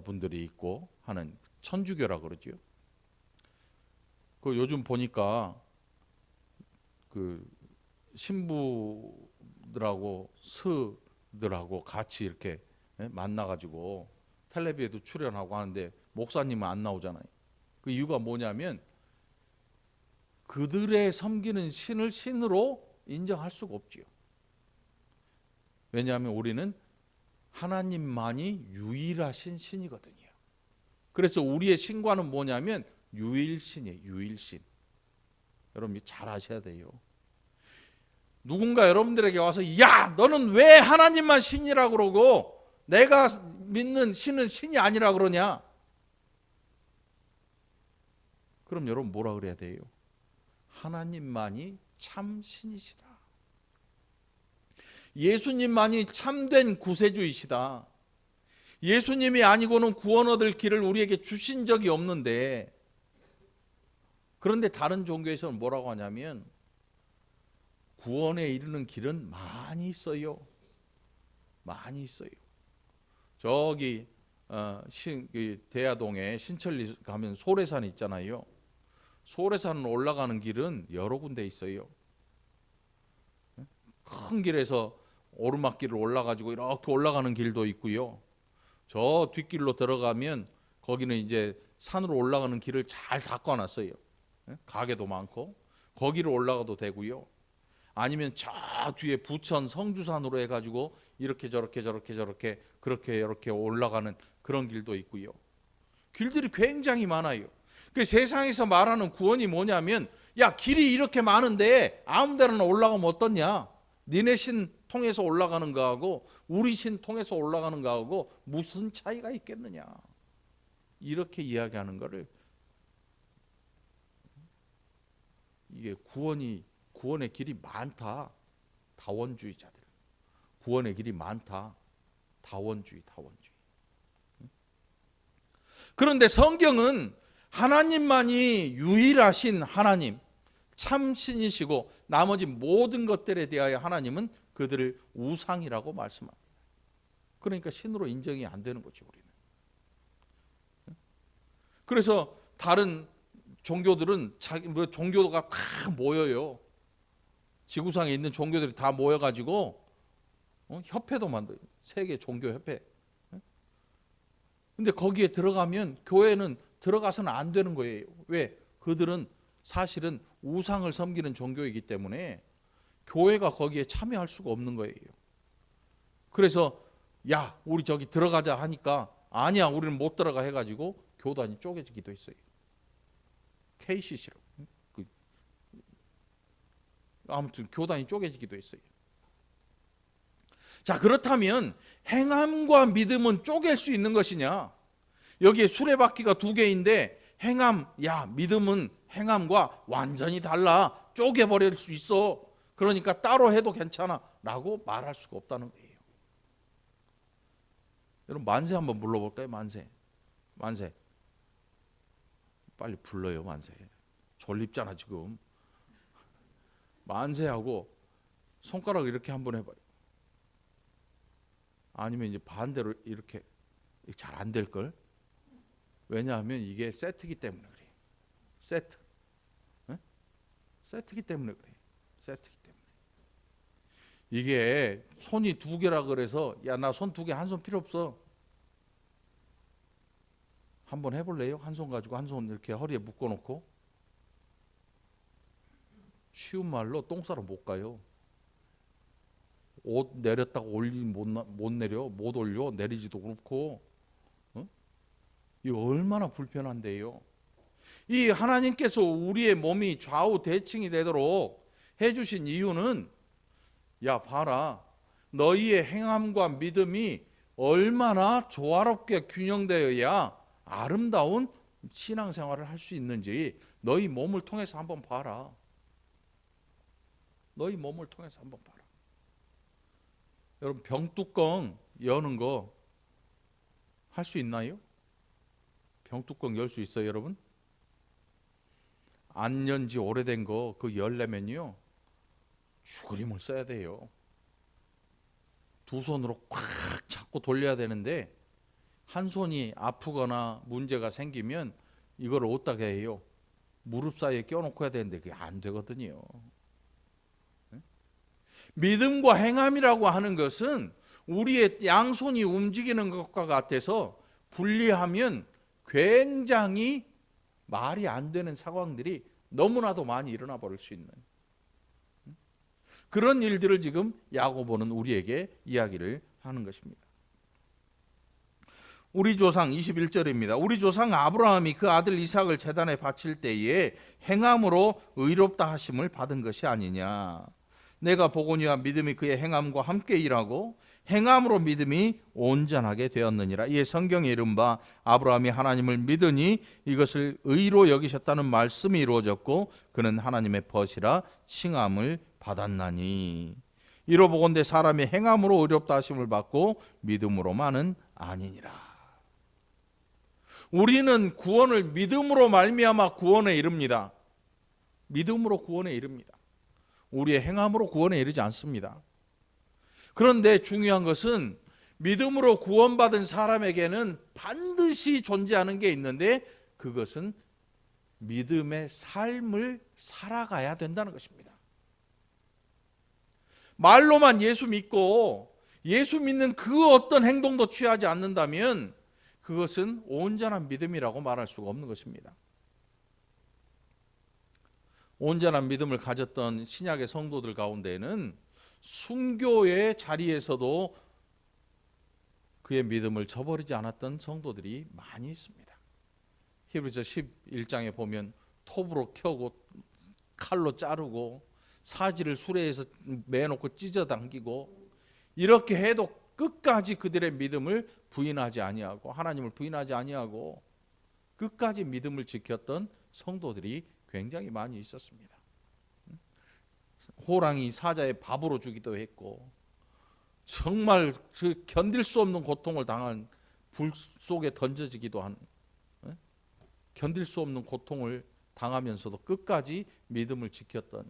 Speaker 1: 분들이 있고 하는 천주교라 그러죠. 그 요즘 보니까 그 신부들하고 스들하고 같이 이렇게 만나가지고 텔레비에도 출연하고 하는데 목사님은 안 나오잖아요. 그 이유가 뭐냐면 그들의 섬기는 신을 신으로 인정할 수가 없지요. 왜냐하면 우리는 하나님만이 유일하신 신이거든요. 그래서 우리의 신과는 뭐냐면 유일신이에요. 유일신. 여러분 잘 아셔야 돼요. 누군가 여러분들에게 와서 야 너는 왜 하나님만 신이라고 그러고 내가 믿는 신은 신이 아니라 그러냐? 그럼 여러분 뭐라 그래야 돼요? 하나님만이 참 신이시다. 예수님만이 참된 구세주이시다. 예수님이 아니고는 구원 얻을 길을 우리에게 주신 적이 없는데, 그런데 다른 종교에서는 뭐라고 하냐면 구원에 이르는 길은 많이 있어요. 많이 있어요. 저기 대야동에 신천리 가면 소래산 있잖아요. 소래산 올라가는 길은 여러 군데 있어요. 큰 길에서 오르막길을 올라가지고 이렇게 올라가는 길도 있고요. 저 뒷길로 들어가면 거기는 이제 산으로 올라가는 길을 잘 닦아놨어요. 가게도 많고 거기로 올라가도 되고요. 아니면 저 뒤에 부천 성주산으로 해가지고 이렇게 저렇게 그렇게 이렇게 올라가는 그런 길도 있고요. 길들이 굉장히 많아요. 그 세상에서 말하는 구원이 뭐냐면 야 길이 이렇게 많은데 아무 데나 올라가면 어떻냐? 니네 신 통해서 올라가는 거하고 우리 신 통해서 올라가는 거하고 무슨 차이가 있겠느냐? 이렇게 이야기하는 거를 이게 구원의 길이 많다. 다원주의자들. 구원의 길이 많다. 다원주의. 그런데 성경은 하나님만이 유일하신 하나님, 참신이시고 나머지 모든 것들에 대하여 하나님은 그들을 우상이라고 말씀합니다. 그러니까 신으로 인정이 안 되는 거죠, 우리는. 그래서 다른 종교들은 자기 뭐 종교가 다 모여요. 지구상에 있는 종교들이 다 모여가지고 협회도 만들어요. 세계 종교 협회. 근데 거기에 들어가면 교회는 들어가서는 안 되는 거예요. 왜? 그들은 사실은 우상을 섬기는 종교이기 때문에 교회가 거기에 참여할 수가 없는 거예요. 그래서 야, 우리 저기 들어가자 하니까 아니야, 우리는 못 들어가 해가지고 교단이 쪼개지기도 했어요. KCC로. 아무튼 교단이 쪼개지기도 했어요. 자, 그렇다면 행함과 믿음은 쪼갤 수 있는 것이냐? 여기에 수레바퀴가 두 개인데 행함, 야, 믿음은 행함과 완전히 달라. 쪼개버릴 수 있어. 그러니까 따로 해도 괜찮아 라고 말할 수가 없다는 거예요. 여러분 만세 한번 불러볼까요? 만세. 만세. 빨리 불러요. 만세. 졸립잖아 지금. 만세하고 손가락 이렇게 한번 해봐요. 아니면 이제 반대로 이렇게 잘 안 될걸? 왜냐하면 이게 세트기 때문에 그래. 세트. 네? 세트기 때문에 그래. 세트기 때문에. 이게 손이 두 개라 그래서 야, 나 손 두 개, 한 손 필요 없어. 한번 해볼래요? 한 손 가지고 한 손 이렇게 허리에 묶어놓고. 쉬운 말로 똥 싸러 못 가요. 옷 내렸다가 올리면 못 내려, 못 올려, 내리지도 그렇고. 이거 얼마나 불편한데요. 이 하나님께서 우리의 몸이 좌우 대칭이 되도록 해주신 이유는 야, 봐라, 너희의 행함과 믿음이 얼마나 조화롭게 균형되어야 아름다운 신앙생활을 할 수 있는지 너희 몸을 통해서 한번 봐라. 너희 몸을 통해서 한번 봐라. 여러분 병뚜껑 여는 거 할 수 있나요? 병뚜껑 열 수 있어요, 여러분? 안 연 지 오래된 거 그 열려면요 죽으림을 써야 돼요. 두 손으로 꽉 잡고 돌려야 되는데 한 손이 아프거나 문제가 생기면 이걸 어떻게 해요? 무릎 사이에 껴놓고 해야 되는데 그게 안 되거든요. 믿음과 행함이라고 하는 것은 우리의 양손이 움직이는 것과 같아서 분리하면 굉장히 말이 안 되는 상황들이 너무나도 많이 일어나 버릴 수 있는 그런 일들을 지금 야고보는 우리에게 이야기를 하는 것입니다. 우리 조상 21절입니다. 우리 조상 아브라함이 그 아들 이삭을 제단에 바칠 때에 행함으로 의롭다 하심을 받은 것이 아니냐. 내가 보거니와 믿음이 그의 행함과 함께 일하고 행함으로 믿음이 온전하게 되었느니라. 이에 성경에 이른바 아브라함이 하나님을 믿으니 이것을 의로 여기셨다는 말씀이 이루어졌고 그는 하나님의 벗이라 칭함을 받았나니. 이로 보건대 사람이 행함으로 의롭다 하심을 받고 믿음으로만은 아니니라. 우리는 구원을 믿음으로 말미암아 구원에 이릅니다. 믿음으로 구원에 이릅니다. 우리의 행함으로 구원에 이르지 않습니다. 그런데 중요한 것은 믿음으로 구원받은 사람에게는 반드시 존재하는 게 있는데 그것은 믿음의 삶을 살아가야 된다는 것입니다. 말로만 예수 믿고 예수 믿는 그 어떤 행동도 취하지 않는다면 그것은 온전한 믿음이라고 말할 수가 없는 것입니다. 온전한 믿음을 가졌던 신약의 성도들 가운데는 순교의 자리에서도 그의 믿음을 저버리지 않았던 성도들이 많이 있습니다. 히브리서 11장에 보면 톱으로 켜고 칼로 자르고 사지를 수레에서 매놓고 찢어당기고 이렇게 해도 끝까지 그들의 믿음을 부인하지 아니하고 하나님을 부인하지 아니하고 끝까지 믿음을 지켰던 성도들이 굉장히 많이 있었습니다. 호랑이 사자의 밥으로 주기도 했고 정말 견딜 수 없는 고통을 당한 불 속에 던져지기도 한 견딜 수 없는 고통을 당하면서도 끝까지 믿음을 지켰던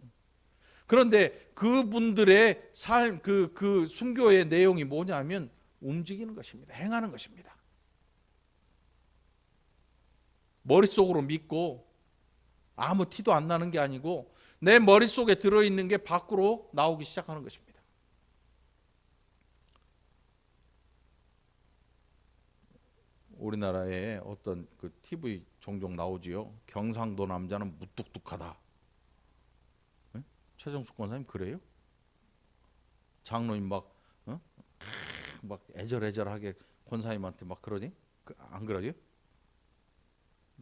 Speaker 1: 그런데 그분들의 삶, 그 순교의 내용이 뭐냐면 움직이는 것입니다. 행하는 것입니다. 머릿속으로 믿고 아무 티도 안 나는 게 아니고 내 머릿속에 들어있는 게 밖으로 나오기 시작하는 것입니다. 우리나라에 어떤 그 TV 종종 나오지요. 경상도 남자는 무뚝뚝하다. 네? 최정숙 권사님 그래요? 장로님 막 애절애절하게 권사님한테 막 그러지? 안 그러지?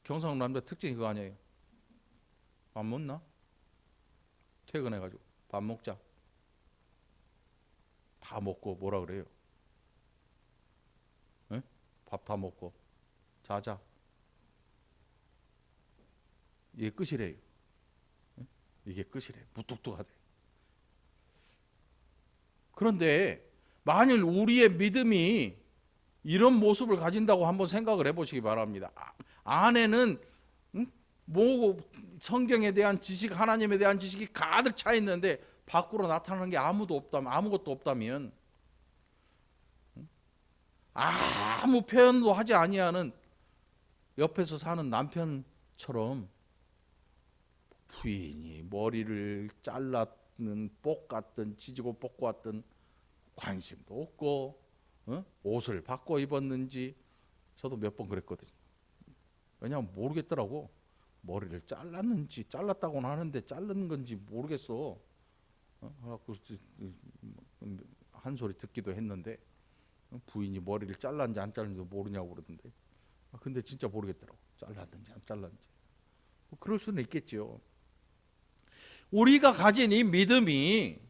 Speaker 1: 경상도 남자 특징이 그거 아니에요? 밥 먹나? 퇴근해가지고 밥 먹자. 다 먹고 뭐라 그래요? 네? 밥 다 먹고 자자. 이게 끝이래요. 네? 이게 끝이래요. 무뚝뚝하대. 그런데 만일 우리의 믿음이 이런 모습을 가진다고 한번 생각을 해보시기 바랍니다. 안에는 뭐 성경에 대한 지식, 하나님에 대한 지식이 가득 차 있는데 밖으로 나타나는 게 아무것도 없다면 아무 표현도 하지 아니하는 옆에서 사는 남편처럼 부인이 머리를 잘랐든 볶았든 지지고 볶고 왔든 관심도 없고 옷을 바꿔 입었는지 저도 몇 번 그랬거든요. 왜냐하면 모르겠더라고. 머리를 잘랐는지 잘랐다고는 하는데 자른 건지 모르겠어. 그래갖고 한 소리 듣기도 했는데 부인이 머리를 잘랐는지 안 잘랐는지 모르냐고 그러던데. 근데 진짜 모르겠더라고. 잘랐는지 안 잘랐는지. 그럴 수는 있겠죠. 우리가 가진 이 믿음이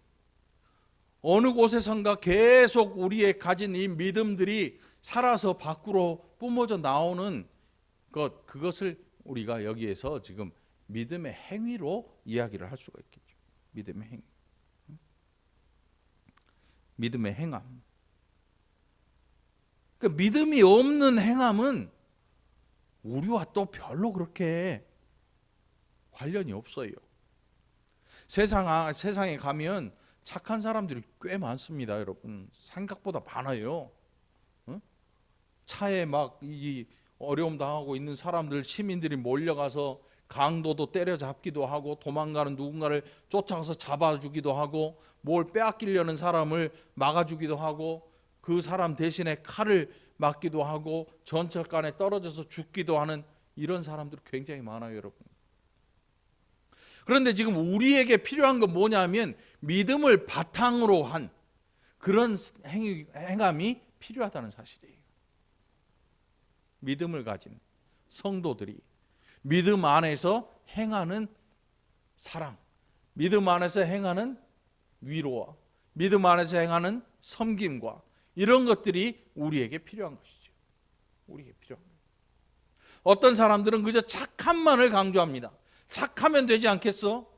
Speaker 1: 어느 곳에선가 계속 우리의 가진 이 믿음들이 살아서 밖으로 뿜어져 나오는 그것을 우리가 여기에서 지금 믿음의 행위로 이야기를 할 수가 있겠죠. 믿음의 행위. 믿음의 행함. 그러니까 믿음이 없는 행함은 우리와 또 별로 그렇게 관련이 없어요. 세상에 가면 착한 사람들이 꽤 많습니다, 여러분. 생각보다 많아요. 차에 막 이 어려움 당하고 있는 사람들, 시민들이 몰려가서 강도도 때려잡기도 하고 도망가는 누군가를 쫓아가서 잡아주기도 하고 뭘 빼앗기려는 사람을 막아주기도 하고 그 사람 대신에 칼을 맞기도 하고 전철간에 떨어져서 죽기도 하는 이런 사람들이 굉장히 많아요, 여러분. 그런데 지금 우리에게 필요한 건 뭐냐면 믿음을 바탕으로 한 그런 행함이 필요하다는 사실이에요. 믿음을 가진 성도들이 믿음 안에서 행하는 사랑, 믿음 안에서 행하는 위로와 믿음 안에서 행하는 섬김과 이런 것들이 우리에게 필요한 것이죠. 우리에게 필요한 거예요. 어떤 사람들은 그저 착함만을 강조합니다. 착하면 되지 않겠어?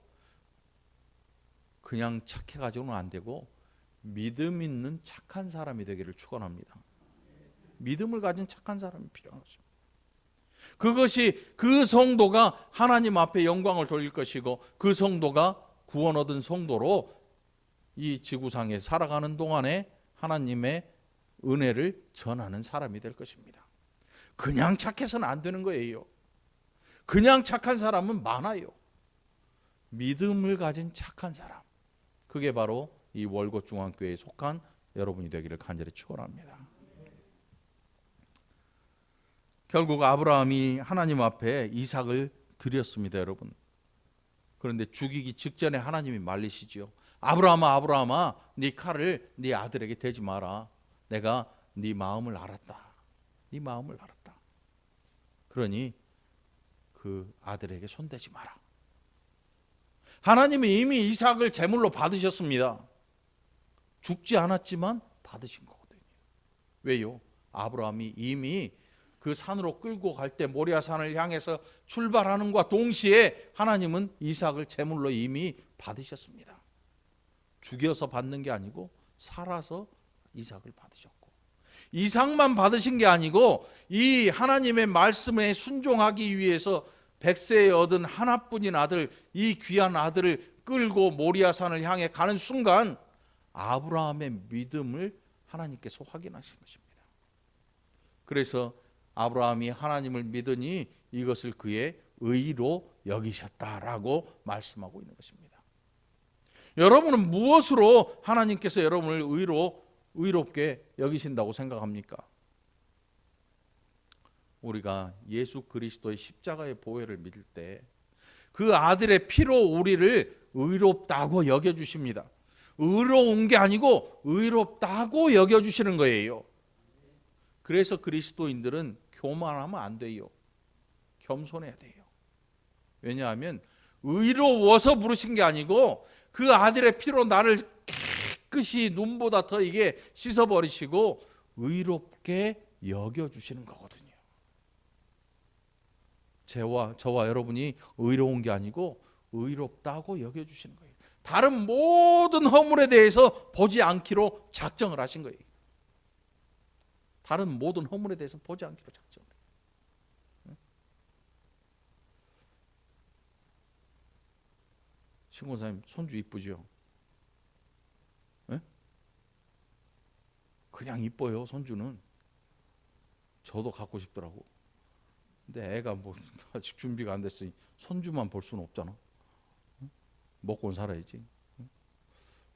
Speaker 1: 그냥 착해가지고는 안 되고 믿음 있는 착한 사람이 되기를 축원합니다. 믿음을 가진 착한 사람이 필요한 것입니다. 그것이 그 성도가 하나님 앞에 영광을 돌릴 것이고 그 성도가 구원 얻은 성도로 이 지구상에 살아가는 동안에 하나님의 은혜를 전하는 사람이 될 것입니다. 그냥 착해서는 안 되는 거예요. 그냥 착한 사람은 많아요. 믿음을 가진 착한 사람, 그게 바로 이 월곶 중앙교회에 속한 여러분이 되기를 간절히 축원합니다. 결국 아브라함이 하나님 앞에 이삭을 드렸습니다, 여러분. 그런데 죽이기 직전에 하나님이 말리시죠. 아브라함아, 네 칼을 네 아들에게 대지 마라. 내가 네 마음을 알았다. 네 마음을 알았다. 그러니 그 아들에게 손대지 마라. 하나님이 이미 이삭을 제물로 받으셨습니다. 죽지 않았지만 받으신 거거든요. 왜요? 아브라함이 이미 그 산으로 끌고 갈 때 모리아 산을 향해서 출발하는과 동시에 하나님은 이삭을 제물로 이미 받으셨습니다. 죽여서 받는 게 아니고 살아서 이삭을 받으셨고, 이삭만 받으신 게 아니고 이 하나님의 말씀에 순종하기 위해서 백세에 얻은 하나뿐인 아들, 이 귀한 아들을 끌고 모리아 산을 향해 가는 순간 아브라함의 믿음을 하나님께서 확인하신 것입니다. 그래서 아브라함이 하나님을 믿으니 이것을 그의 의로 여기셨다라고 말씀하고 있는 것입니다. 여러분은 무엇으로 하나님께서 여러분을 의롭게 여기신다고 생각합니까? 우리가 예수 그리스도의 십자가의 보혈을 믿을 때 그 아들의 피로 우리를 의롭다고 여겨주십니다. 의로운 게 아니고 의롭다고 여겨주시는 거예요. 그래서 그리스도인들은 교만하면 안 돼요. 겸손해야 돼요. 왜냐하면 의로워서 부르신 게 아니고 그 아들의 피로 나를 깨끗이 눈보다 더 이게 씻어버리시고 의롭게 여겨주시는 거거든요. 저와 여러분이 의로운 게 아니고 의롭다고 여겨주시는 거예요. 다른 모든 허물에 대해서 보지 않기로 작정을 하신 거예요. 다른 모든 허물에 대해서 보지 않기로 작정을 해요. 신고사님 손주 이쁘죠? 그냥 이뻐요. 손주는. 저도 갖고 싶더라고. 근데 애가 뭐 아직 준비가 안 됐으니 손주만 볼 수는 없잖아. 먹고는 살아야지.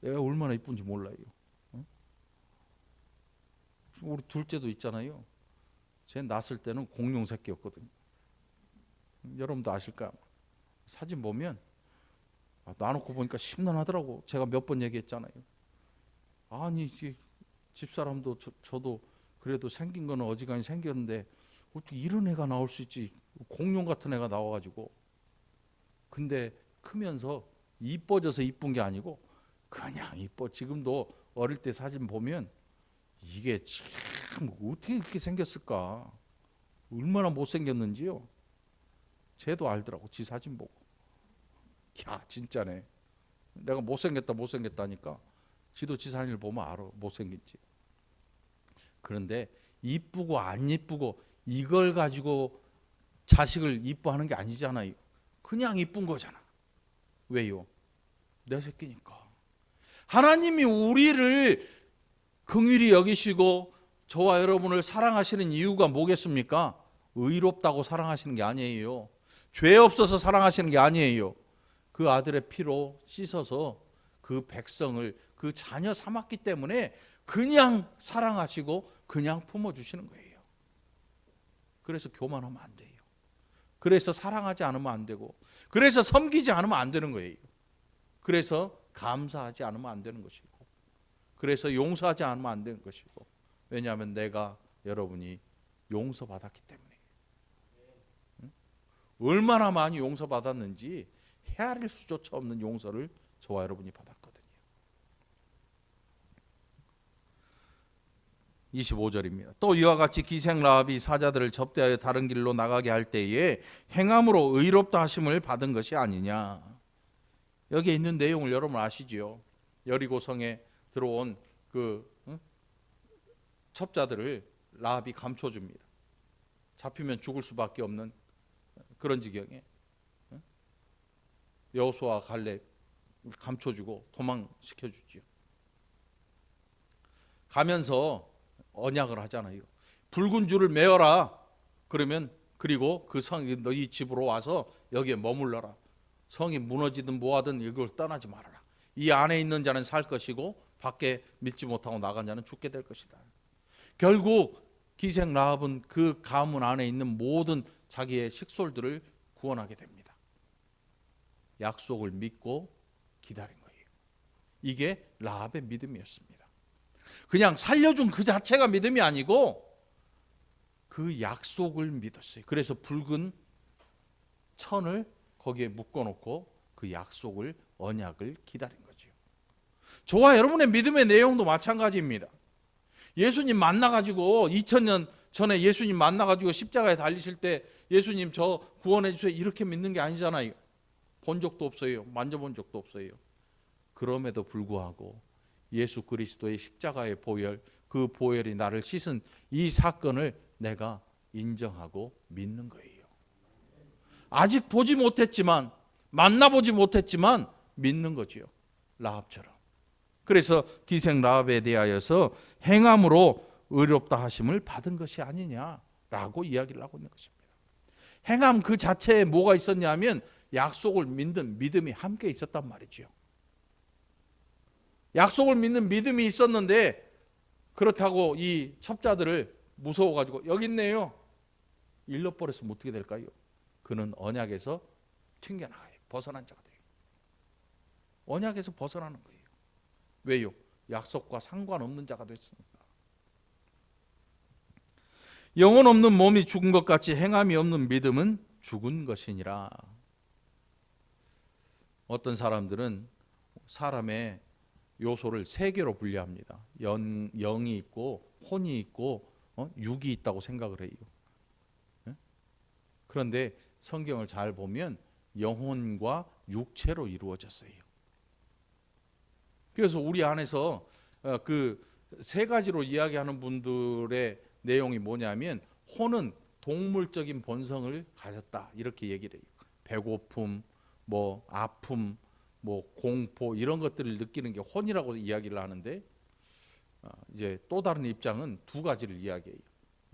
Speaker 1: 애가 얼마나 이쁜지 몰라요. 우리 둘째도 있잖아요. 쟤 낳았을 때는 공룡 새끼였거든요. 여러분도 아실 거야. 사진 보면 놔놓고 보니까 심란하더라고. 제가 몇 번 얘기했잖아요. 아니 집사람도 저도 그래도 생긴 거는 어지간히 생겼는데 어떻게 이런 애가 나올 수 있지? 공룡 같은 애가 나와가지고. 근데 크면서 이뻐져서 이쁜 게 아니고 그냥 이뻐. 지금도 어릴 때 사진 보면 이게 참 어떻게 이렇게 생겼을까? 얼마나 못생겼는지요. 쟤도 알더라고. 지 사진 보고. 야 진짜네. 내가 못생겼다니까 지도 지 사진을 보면 알아. 못생긴지. 그런데 이쁘고 안 이쁘고 이걸 가지고 자식을 이뻐하는 게 아니잖아요. 그냥 이쁜 거잖아. 왜요? 내 새끼니까. 하나님이 우리를 긍휼히 여기시고 저와 여러분을 사랑하시는 이유가 뭐겠습니까? 의롭다고 사랑하시는 게 아니에요. 죄 없어서 사랑하시는 게 아니에요. 그 아들의 피로 씻어서 그 백성을 그 자녀 삼았기 때문에 그냥 사랑하시고 그냥 품어주시는 거예요. 그래서 교만하면 안 돼요. 그래서 사랑하지 않으면 안 되고, 그래서 섬기지 않으면 안 되는 거예요. 그래서 감사하지 않으면 안 되는 것이고, 그래서 용서하지 않으면 안 되는 것이고. 왜냐하면 내가 여러분이 용서받았기 때문에. 얼마나 많이 용서받았는지 헤아릴 수조차 없는 용서를 저와 여러분이 받았거든요. 25절입니다. 또 이와 같이 기생 라합이 사자들을 접대하여 다른 길로 나가게 할 때에 행함으로 의롭다 하심을 받은 것이 아니냐. 여기에 있는 내용을 여러분 아시지요? 여리고성에 들어온 그 첩자들을 라합이 감춰줍니다. 잡히면 죽을 수밖에 없는 그런 지경에 여호수아와 갈렙 감춰주고 도망시켜주지요. 가면서 언약을 하잖아요. 붉은 줄을 메어라. 그러면 그리고 그 성이 너희 집으로 와서 여기에 머물러라. 성이 무너지든 뭐하든 이걸 떠나지 말아라. 이 안에 있는 자는 살 것이고 밖에 믿지 못하고 나간 자는 죽게 될 것이다. 결국 기생 라합은 그 가문 안에 있는 모든 자기의 식솔들을 구원하게 됩니다. 약속을 믿고 기다린 거예요. 이게 라합의 믿음이었습니다. 그냥 살려준 그 자체가 믿음이 아니고 그 약속을 믿었어요. 그래서 붉은 천을 거기에 묶어놓고 그 약속을, 언약을 기다린 거죠. 저와 여러분의 믿음의 내용도 마찬가지입니다. 예수님 만나가지고 2000년 전에 예수님 만나가지고 십자가에 달리실 때 예수님 저 구원해 주세요 이렇게 믿는 게 아니잖아요. 본 적도 없어요. 만져본 적도 없어요. 그럼에도 불구하고 예수 그리스도의 십자가의 보혈, 그 보혈이 나를 씻은 이 사건을 내가 인정하고 믿는 거예요. 아직 보지 못했지만, 만나보지 못했지만 믿는 거지요. 라합처럼. 그래서 기생 라합에 대하여서 행함으로 의롭다 하심을 받은 것이 아니냐 라고 이야기를 하고 있는 것입니다. 행함 그 자체에 뭐가 있었냐면 약속을 믿는 믿음이 함께 있었단 말이죠. 약속을 믿는 믿음이 있었는데 그렇다고 이 첩자들을 무서워가지고 여기 있네요. 잃어버렸으면 어떻게 될까요? 그는 언약에서 튕겨나가요. 벗어난 자가 돼요. 언약에서 벗어나는 거예요. 왜요? 약속과 상관없는 자가 됐으니까. 영혼 없는 몸이 죽은 것 같이 행함이 없는 믿음은 죽은 것이니라. 어떤 사람들은 사람의 요소를 세 개로 분류합니다. 영이 있고 혼이 있고 육이 있다고 생각을 해요. 그런데 성경을 잘 보면 영혼과 육체로 이루어졌어요. 그래서 우리 안에서 그 세 가지로 이야기하는 분들의 내용이 뭐냐면 혼은 동물적인 본성을 가졌다 이렇게 얘기를 해요. 배고픔, 뭐 아픔, 뭐 공포 이런 것들을 느끼는 게 혼이라고 이야기를 하는데 이제 또 다른 입장은 두 가지를 이야기해요.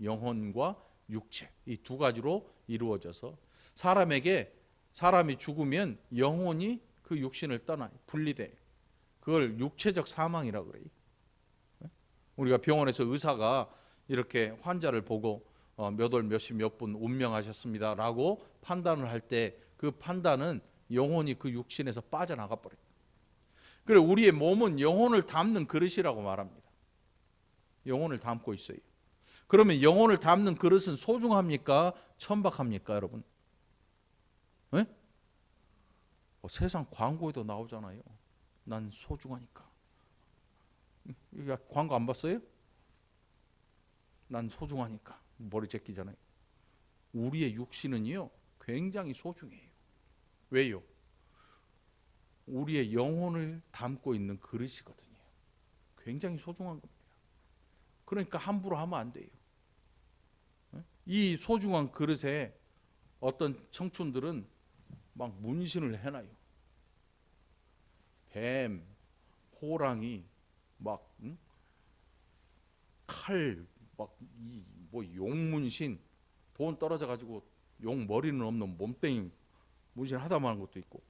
Speaker 1: 영혼과 육체 이 두 가지로 이루어져서 사람이 죽으면 영혼이 그 육신을 떠나요. 분리돼. 그걸 육체적 사망이라고 그래요. 우리가 병원에서 의사가 이렇게 환자를 보고 몇 월 몇시 몇 분 운명하셨습니다라고 판단을 할 때 그 판단은 영혼이 그 육신에서 빠져나가 버려요. 그래 우리의 몸은 영혼을 담는 그릇이라고 말합니다. 영혼을 담고 있어요. 그러면 영혼을 담는 그릇은 소중합니까? 천박합니까, 여러분? 네? 세상 광고에도 나오잖아요. 난 소중하니까. 광고 안 봤어요? 난 소중하니까. 머리 제끼잖아요. 우리의 육신은요 굉장히 소중해요. 왜요? 우리의 영혼을 담고 있는 그릇이거든요. 굉장히 소중한 겁니다. 그러니까 함부로 하면 안 돼요. 이 소중한 그릇에 어떤 청춘들은 막 문신을 해놔요. 뱀, 호랑이, 막 칼, 막 뭐 용문신, 돈 떨어져 가지고 용 머리는 없는 몸뚱이 문신 하다 마는 것도 있고.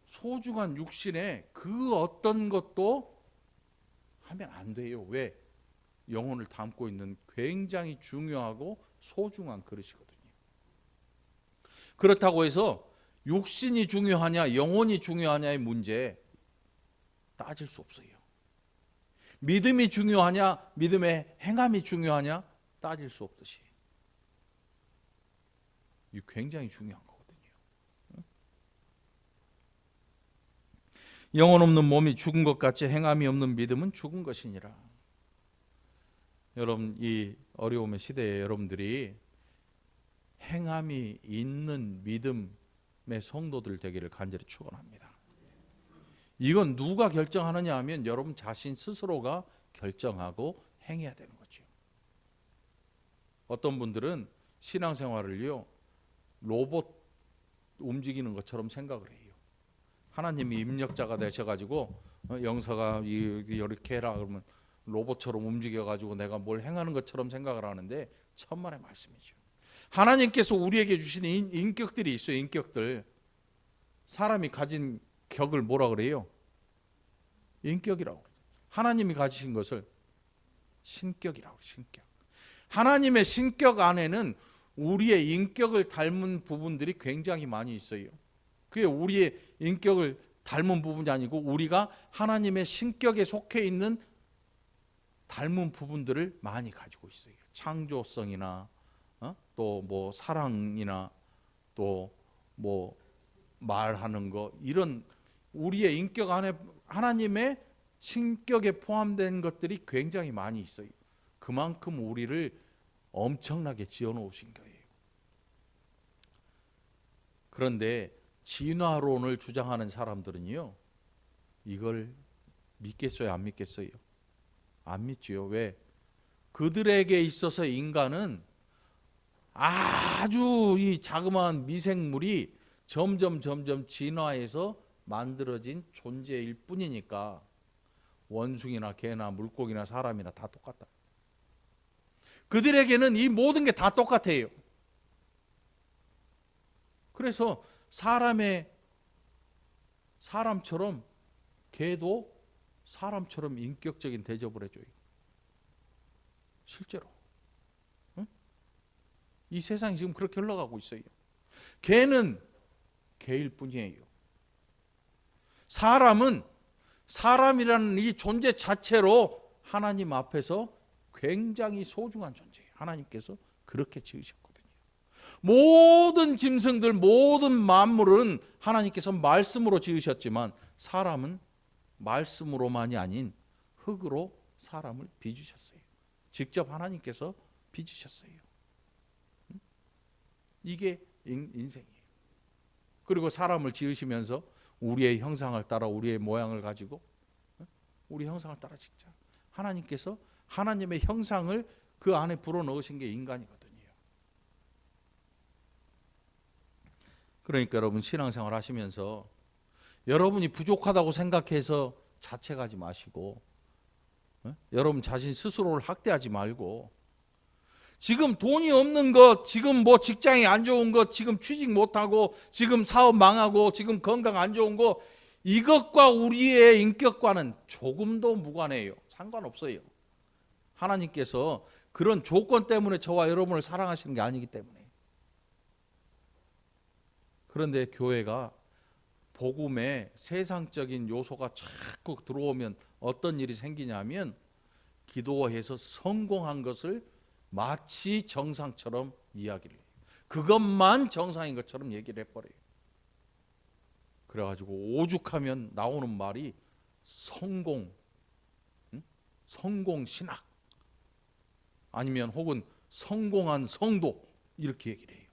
Speaker 1: 소중한 육신에 그 어떤 것도 하면 안 돼요. 왜? 영혼을 담고 있는 굉장히 중요하고 소중한 그릇이거든요. 그렇다고 해서 육신이 중요하냐 영혼이 중요하냐의 문제 따질 수 없어요. 믿음이 중요하냐 믿음의 행함이 중요하냐 따질 수 없듯이 이 굉장히 중요한 거거든요. 영혼 없는 몸이 죽은 것 같이 행함이 없는 믿음은 죽은 것이니라. 여러분 이 어려움의 시대에 여러분들이 행함이 있는 믿음의 성도들 되기를 간절히 축원합니다. 이건 누가 결정하느냐 하면 여러분 자신 스스로가 결정하고 행해야 되는 거죠. 어떤 분들은 신앙생활을요 로봇 움직이는 것처럼 생각을 해요. 하나님이 입력자가 되셔가지고 영서가 이렇게 해라 그러면 로봇처럼 움직여가지고 내가 뭘 행하는 것처럼 생각을 하는데 천만의 말씀이죠. 하나님께서 우리에게 주시는 인격들이 있어요. 인격들. 사람이 가진 격을 뭐라 그래요? 인격이라고. 하나님이 가지신 것을 신격이라고. 신격. 하나님의 신격 안에는 우리의 인격을 닮은 부분들이 굉장히 많이 있어요. 그게 우리의 인격을 닮은 부분이 아니고 우리가 하나님의 신격에 속해 있는 닮은 부분들을 많이 가지고 있어요. 창조성이나 또 뭐 사랑이나 또 뭐 말하는 거 이런 우리의 인격 안에 하나님의 신격에 포함된 것들이 굉장히 많이 있어요. 그만큼 우리를 엄청나게 지어 놓으신 거예요. 그런데 진화론을 주장하는 사람들은요 이걸 믿겠어요 안 믿겠어요? 안 믿지요. 왜? 그들에게 있어서 인간은 아주 이 자그마한 미생물이 점점 진화해서 만들어진 존재일 뿐이니까 원숭이나 개나 물고기나 사람이나 다 똑같다. 그들에게는 이 모든 게 다 똑같아요. 그래서 사람처럼 개도 사람처럼 인격적인 대접을 해줘요. 실제로. 응? 이 세상이 지금 그렇게 흘러가고 있어요. 개는 개일 뿐이에요. 사람은 사람이라는 이 존재 자체로 하나님 앞에서 굉장히 소중한 존재예요. 하나님께서 그렇게 지으셨거든요. 모든 짐승들, 모든 만물은 하나님께서 말씀으로 지으셨지만 사람은 말씀으로만이 아닌 흙으로 사람을 빚으셨어요. 직접 하나님께서 빚으셨어요. 이게 인생이에요. 그리고 사람을 지으시면서 우리의 형상을 따라 우리의 모양을 가지고 우리 형상을 따라 짓자. 하나님께서 하나님의 형상을 그 안에 불어넣으신 게 인간이거든요. 그러니까 여러분 신앙생활 하시면서 여러분이 부족하다고 생각해서 자책하지 마시고 여러분 자신 스스로를 학대하지 말고 지금 돈이 없는 것, 지금 뭐 직장이 안 좋은 것, 지금 취직 못하고 지금 사업 망하고 지금 건강 안 좋은 거 이것과 우리의 인격과는 조금도 무관해요. 상관없어요. 하나님께서 그런 조건 때문에 저와 여러분을 사랑하시는 게 아니기 때문에. 그런데 교회가 복음에 세상적인 요소가 자꾸 들어오면 어떤 일이 생기냐면 기도해서 성공한 것을 마치 정상처럼 이야기를 해요. 그것만 정상인 것처럼 얘기를 해버려요. 그래가지고 오죽하면 나오는 말이 성공, 성공신학 아니면 혹은 성공한 성도 이렇게 얘기를 해요.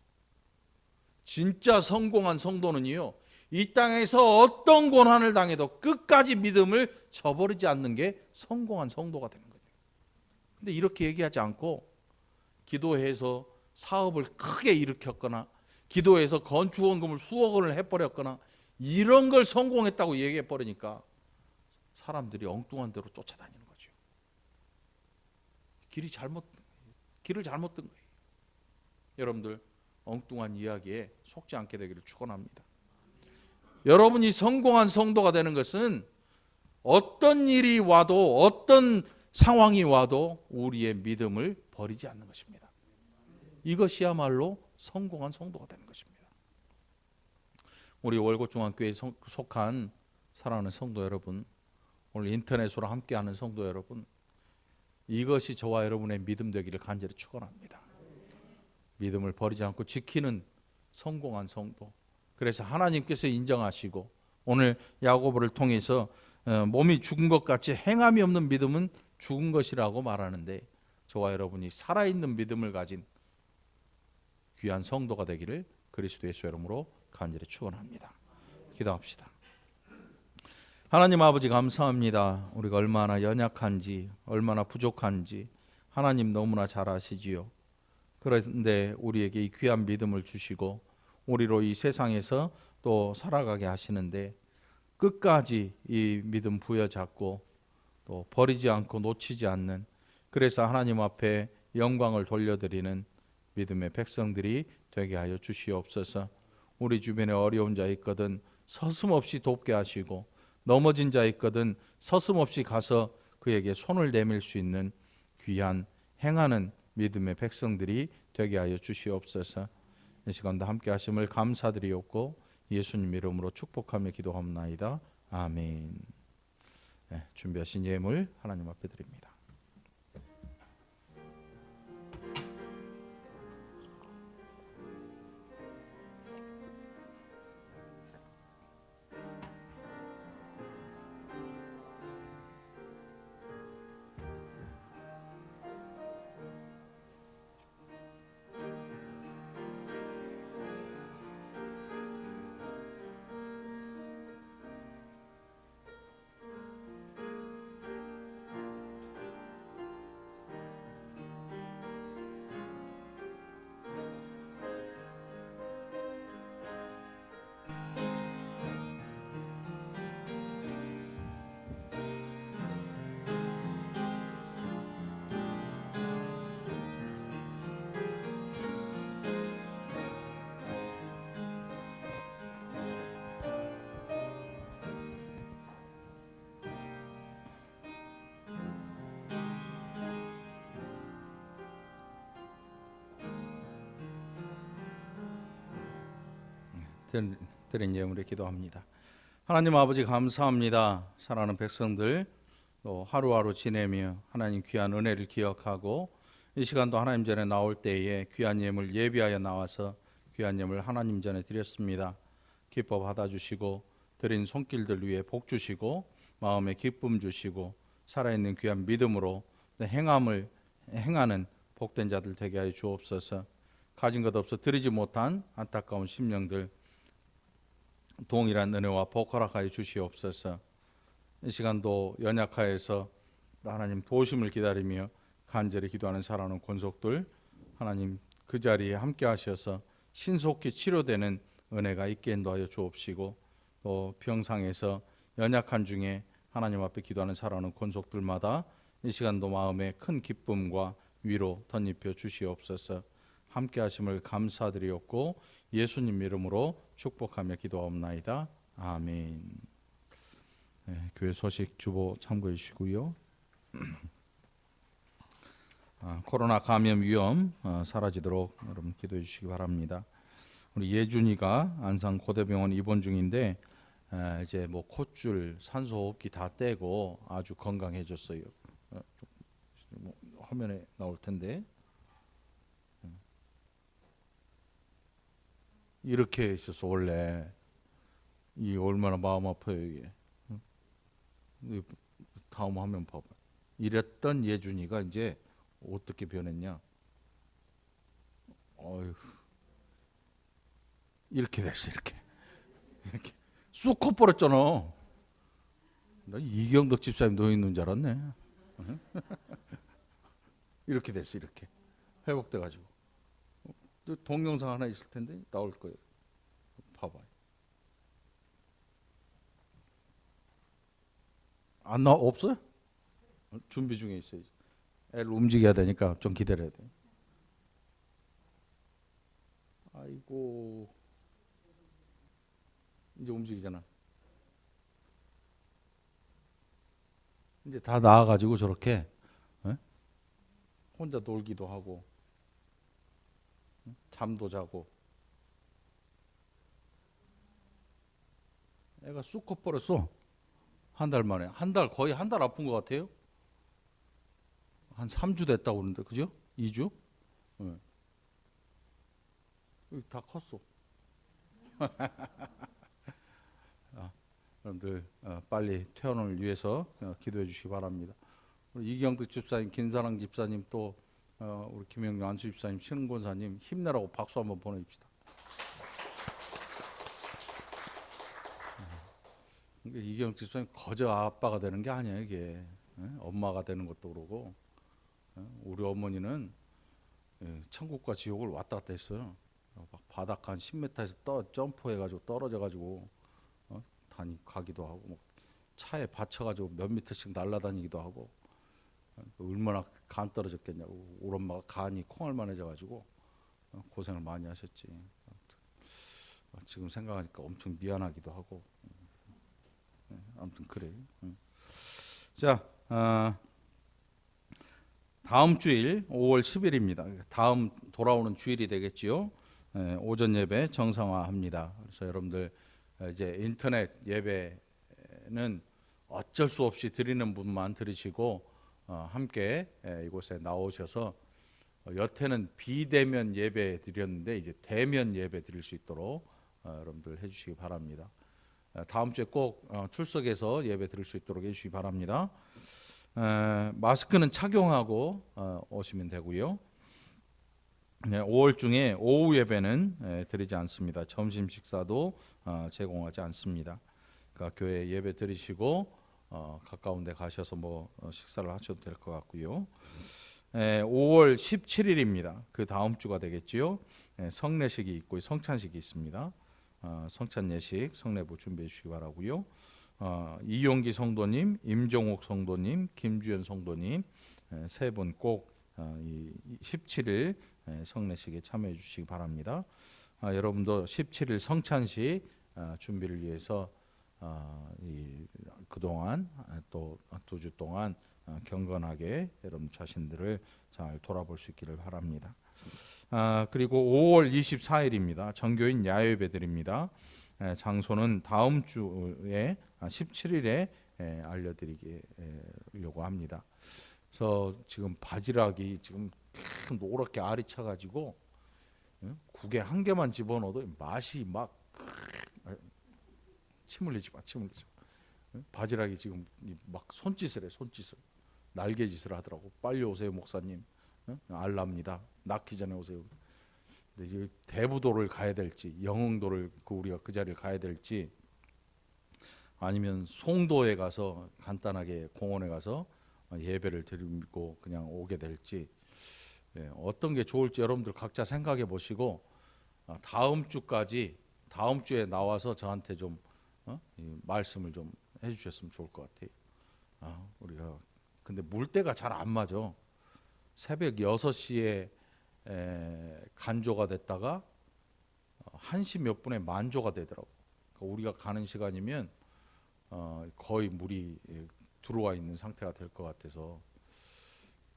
Speaker 1: 진짜 성공한 성도는요, 이 땅에서 어떤 고난을 당해도 끝까지 믿음을 저버리지 않는 게 성공한 성도가 되는 거예요. 근데 이렇게 얘기하지 않고 기도해서 사업을 크게 일으켰거나 기도해서 건축원금을 수억 원을 해버렸거나 이런 걸 성공했다고 얘기해버리니까 사람들이 엉뚱한 대로 쫓아다니는 거죠. 길을 잘못 든 거예요. 여러분들 엉뚱한 이야기에 속지 않게 되기를 축원합니다. 여러분이 성공한 성도가 되는 것은 어떤 일이 와도 어떤 상황이 와도 우리의 믿음을 버리지 않는 것입니다. 이것이야말로 성공한 성도가 되는 것입니다. 우리 월곶중앙교회에 속한 사랑하는 성도 여러분, 오늘 인터넷으로 함께하는 성도 여러분, 이것이 저와 여러분의 믿음 되기를 간절히 축원합니다. 믿음을 버리지 않고 지키는 성공한 성도. 그래서 하나님께서 인정하시고 오늘 야고보를 통해서 몸이 죽은 것 같이 행함이 없는 믿음은 죽은 것이라고 말하는데 저와 여러분이 살아있는 믿음을 가진 귀한 성도가 되기를 그리스도 예수 이름으로 간절히 축원합니다. 기도합시다. 하나님 아버지 감사합니다. 우리가 얼마나 연약한지 얼마나 부족한지 하나님 너무나 잘 아시지요. 그런데 우리에게 이 귀한 믿음을 주시고 우리로 이 세상에서 또 살아가게 하시는데 끝까지 이 믿음 부여잡고 또 버리지 않고 놓치지 않는, 그래서 하나님 앞에 영광을 돌려드리는 믿음의 백성들이 되게 하여 주시옵소서. 우리 주변에 어려운 자 있거든 서슴없이 돕게 하시고 넘어진 자 있거든 서슴없이 가서 그에게 손을 내밀 수 있는 귀한 행하는 믿음의 백성들이 되게 하여 주시옵소서. 이 시간도 함께 하심을 감사드리옵고 예수님 이름으로 축복하며 기도합나이다. 아멘. 네, 준비하신 예물 하나님 앞에 드립니다. 드린 예물에 기도합니다. 하나님 아버지 감사합니다. 사랑하는 백성들 또 하루하루 지내며 하나님 귀한 은혜를 기억하고 이 시간도 하나님 전에 나올 때에 귀한 예물 예비하여 나와서 귀한 예물 하나님 전에 드렸습니다. 기뻐 받아주시고 드린 손길들 위에 복 주시고 마음에 기쁨 주시고 살아있는 귀한 믿음으로 행하는 복된 자들 되게 하여 주옵소서. 가진 것 없어 드리지 못한 안타까운 심령들 동일한 은혜와 복 허락하여 주시옵소서. 이 시간도 연약하여서 하나님 도우심을 기다리며 간절히 기도하는 사랑하는 권속들 하나님 그 자리에 함께 하셔서 신속히 치료되는 은혜가 있게 인도하여 주옵시고 또 병상에서 연약한 중에 하나님 앞에 기도하는 사랑하는 권속들마다 이 시간도 마음에 큰 기쁨과 위로 덧입혀 주시옵소서. 함께 하심을 감사드리옵고 예수님 이름으로 축복하며 기도하옵나이다. 아멘. 네, 교회 소식 주보 참고해 주시고요. 코로나 감염 위험 사라지도록 여러분 기도해 주시기 바랍니다. 우리 예준이가 안산 고대병원 입원 중인데 이제 뭐 콧줄, 산소호흡기 다 떼고 아주 건강해졌어요. 화면에 나올 텐데 이렇게 있어서 원래 이 얼마나 마음 아파요 이게. 다음 화면 봐봐. 이랬던 예준이가 이제 어떻게 변했냐? 어휴, 이렇게 됐어 이렇게 쑥 커버렸잖아. 나 이경덕 집사님 누워 있는 줄 알았네. 이렇게 됐어 이렇게 회복돼 가지고. 또 동영상 하나 있을 텐데 나올 거예요. 봐봐요. 안 나와 없어요? 준비 중에 있어요. 애를 움직여야 되니까 좀 기다려야 돼. 아이고 이제 움직이잖아. 이제 다 나와가지고 저렇게 혼자 놀기도 하고 잠도 자고. 애가 쑥 커버렸어. 한 달 만에. 거의 한 달 아픈 것 같아요. 한 3주 됐다고 그러는데 그죠? 2주? 네. 다 컸어. 여러분들 빨리 퇴원을 위해서 기도해 주시기 바랍니다. 우리 이경득 집사님, 김사랑 집사님 또 우리 김영규 안수 집사님, 신은권사님 힘내라고 박수 한번 보내줍시다. 이경득 집사님 거저 아빠가 되는 게 아니에요 이게. 엄마가 되는 것도 그러고 우리 어머니는 천국과 지옥을 왔다 갔다 했어요. 막 바닥 한 10m에서 점프해가지고 떨어져가지고 가기도 하고 뭐 차에 받쳐가지고 몇 미터씩 날아다니기도 하고 얼마나 간 떨어졌겠냐고. 우리 엄마가 간이 콩알만해져가지고 고생을 많이 하셨지. 지금 생각하니까 엄청 미안하기도 하고. 아무튼 그래요. 자, 다음 주일 5월 10일입니다. 다음 돌아오는 주일이 되겠지요. 오전 예배 정상화합니다. 그래서 여러분들 이제 인터넷 예배는 어쩔 수 없이 드리는 분만 드리시고 함께 이곳에 나오셔서 여태는 비대면 예배 드렸는데 이제 대면 예배 드릴 수 있도록 여러분들 해주시기 바랍니다. 다음 주에 꼭 출석해서 예배 드릴 수 있도록 해주시기 바랍니다. 마스크는 착용하고 오시면 되고요. 5월 중에 오후 예배는 드리지 않습니다. 점심 식사도 제공하지 않습니다. 그러니까 교회 예배 드리시고 가까운 데 가셔서 뭐 식사를 하셔도 될 것 같고요. 5월 17일입니다. 그 다음 주가 되겠지요. 성례식이 있고 성찬식이 있습니다. 성찬 예식 성례부 준비해 주시기 바라고요. 이용기 성도님, 임종옥 성도님, 김주연 성도님 세 분 꼭 17일 성례식에 참여해 주시기 바랍니다. 여러분도 17일 성찬식 준비를 위해서 그동안 또 2주 동안 경건하게 여러분 자신들을 잘 돌아볼 수 있기를 바랍니다. 그리고 5월 24일입니다. 정교인 야외배드립니다. 장소는 다음 주에 17일에 알려드리려고 합니다. 그래서 지금 바지락이 지금 노랗게 알이 차가지고 국에 한 개만 집어넣어도 맛이 막 침 흘리지 마. 바지락이 지금 막 손짓을 해, 손짓을. 날개짓을 하더라고. 빨리 오세요, 목사님. 알랍니다. 낳기 전에 오세요. 근데 이제 대부도를 가야 될지, 영흥도를 우리가 그 자리를 가야 될지, 아니면 송도에 가서 간단하게 공원에 가서 예배를 드리고 그냥 오게 될지, 어떤 게 좋을지 여러분들 각자 생각해 보시고 다음 주에 나와서 저한테 좀 말씀을 좀 해주셨으면 좋을 것 같아요. 우리가 근데 물때가 잘 안 맞아. 새벽 6시에 간조가 됐다가 1시 몇 분에 만조가 되더라고. 그러니까 우리가 가는 시간이면 거의 물이 들어와 있는 상태가 될 것 같아서,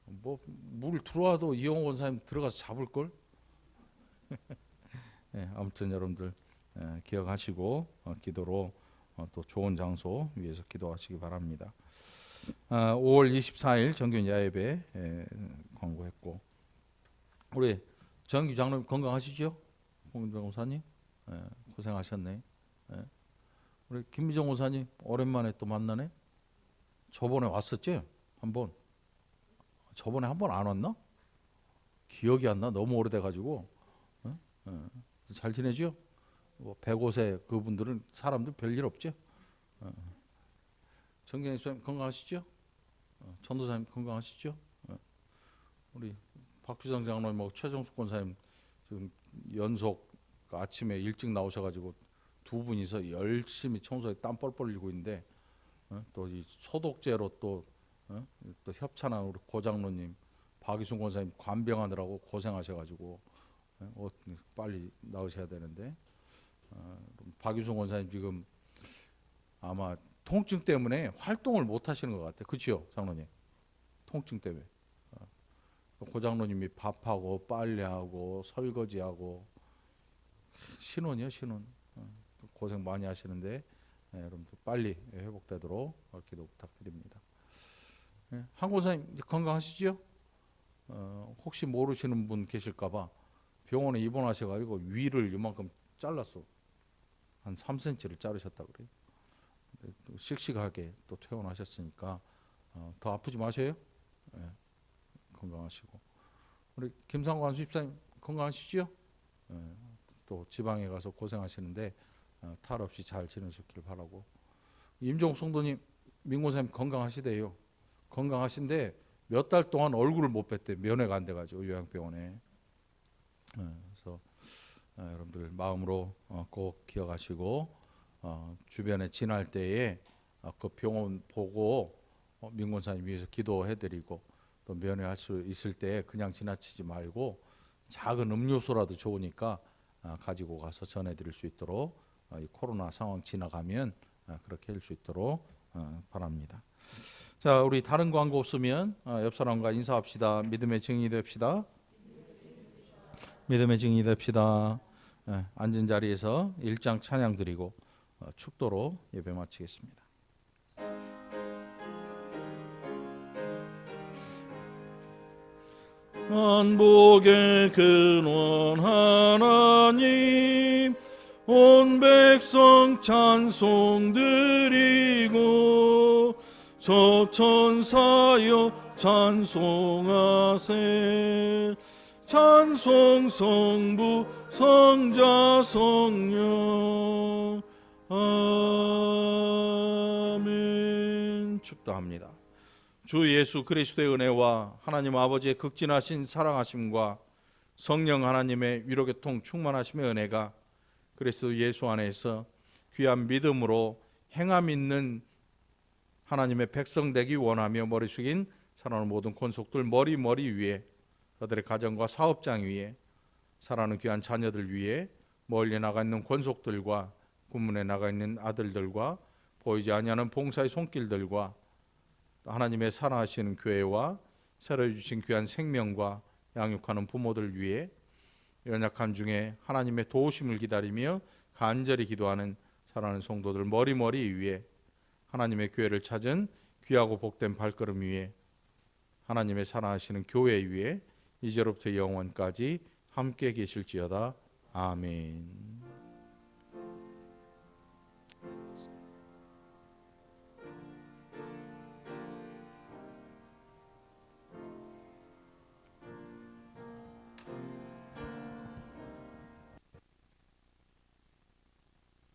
Speaker 1: 뭐 물 들어와도 이영호 원사님 들어가서 잡을 걸. 아무튼 여러분들 기억하시고 기도로 또 좋은 장소 위해서 기도하시기 바랍니다. 5월 24일 정규인 야예배 광고했고, 우리 정규 장로님 건강하시죠? 홍인정 원사님 고생하셨네. 우리 김미정 원사님 오랜만에 또 만나네. 저번에 왔었지? 한번. 저번에 한 번 안 왔나? 기억이 안 나. 너무 오래돼가지고. 잘 지내죠? 뭐 105세 그분들은 사람들 별일 없죠? 정경희 선생님 건강하시죠? 전도사님 건강하시죠? 우리 박규성 장로님하고 최정숙 권사님 지금 연속 아침에 일찍 나오셔가지고 두 분이서 열심히 청소에 땀 뻘뻘 흘리고 있는데, 또 이 소독제로 또 협찬한 우리 고장로님 박유순 권사님 관병하느라고 고생하셔가지고 빨리 나오셔야 되는데, 박유순 권사님 지금 아마 통증 때문에 활동을 못 하시는 것 같아요. 그렇죠, 장로님? 통증 때문에. 고장로님이 밥하고 빨래하고 설거지하고 신혼이요, 신혼. 고생 많이 하시는데 여러분들 빨리 회복되도록 기도 부탁드립니다. 한 권사님 건강하시죠? 혹시 모르시는 분 계실까봐 병원에 입원하셔가지고 위를 이만큼 잘랐어. 한 3cm를 자르셨다 그래요. 또 씩씩하게 또 퇴원하셨으니까 더 아프지 마세요. 건강하시고, 우리 김상관 수집사님 건강하시죠? 또 지방에 가서 고생하시는데 탈 없이 잘 지내셨길 바라고, 임종욱 성도님 민고사님 건강하시대요. 건강하신데 몇 달 동안 얼굴을 못 뵀대. 면회가 안 돼가지고 요양병원에. 그래서 여러분들 마음으로 꼭 기억하시고 주변에 지날 때에 그 병원 보고 민권사님 위해서 기도해드리고, 또 면회할 수 있을 때 그냥 지나치지 말고 작은 음료수라도 좋으니까 가지고 가서 전해드릴 수 있도록, 이 코로나 상황 지나가면 그렇게 할 수 있도록 바랍니다. 자, 우리 다른 광고 없으면 옆 사람과 인사합시다. 믿음의 증인이 됩시다. 믿음의 증인이 됩시다. 앉은 자리에서 일장 찬양 드리고 축도로 예배 마치겠습니다.
Speaker 2: 만복의 근원 하나님, 온 백성 찬송 드리고 저천사여 찬송하세. 찬송 성부 성자 성령 아멘.
Speaker 1: 축도합니다. 주 예수 그리스도의 은혜와 하나님 아버지의 극진하신 사랑하심과 성령 하나님의 위로교통 충만하심의 은혜가 그리스도 예수 안에서 귀한 믿음으로 행함 있는 하나님의 백성 되기 원하며 머리 숙인 사랑하는 모든 권속들 머리 위에, 그들의 가정과 사업장 위에, 사랑하는 귀한 자녀들 위에, 멀리 나가 있는 권속들과 군문에 나가 있는 아들들과 보이지 아니하는 봉사의 손길들과 하나님의 사랑하시는 교회와 새로 주신 귀한 생명과 양육하는 부모들 위에, 연약한 중에 하나님의 도우심을 기다리며 간절히 기도하는 사랑하는 성도들 머리머리 위에 하나님의 교회를 찾은 귀하고 복된 발걸음 위에 하나님의 사랑하시는 교회 위에 이제로부터 영원까지 함께 계실지어다. 아멘.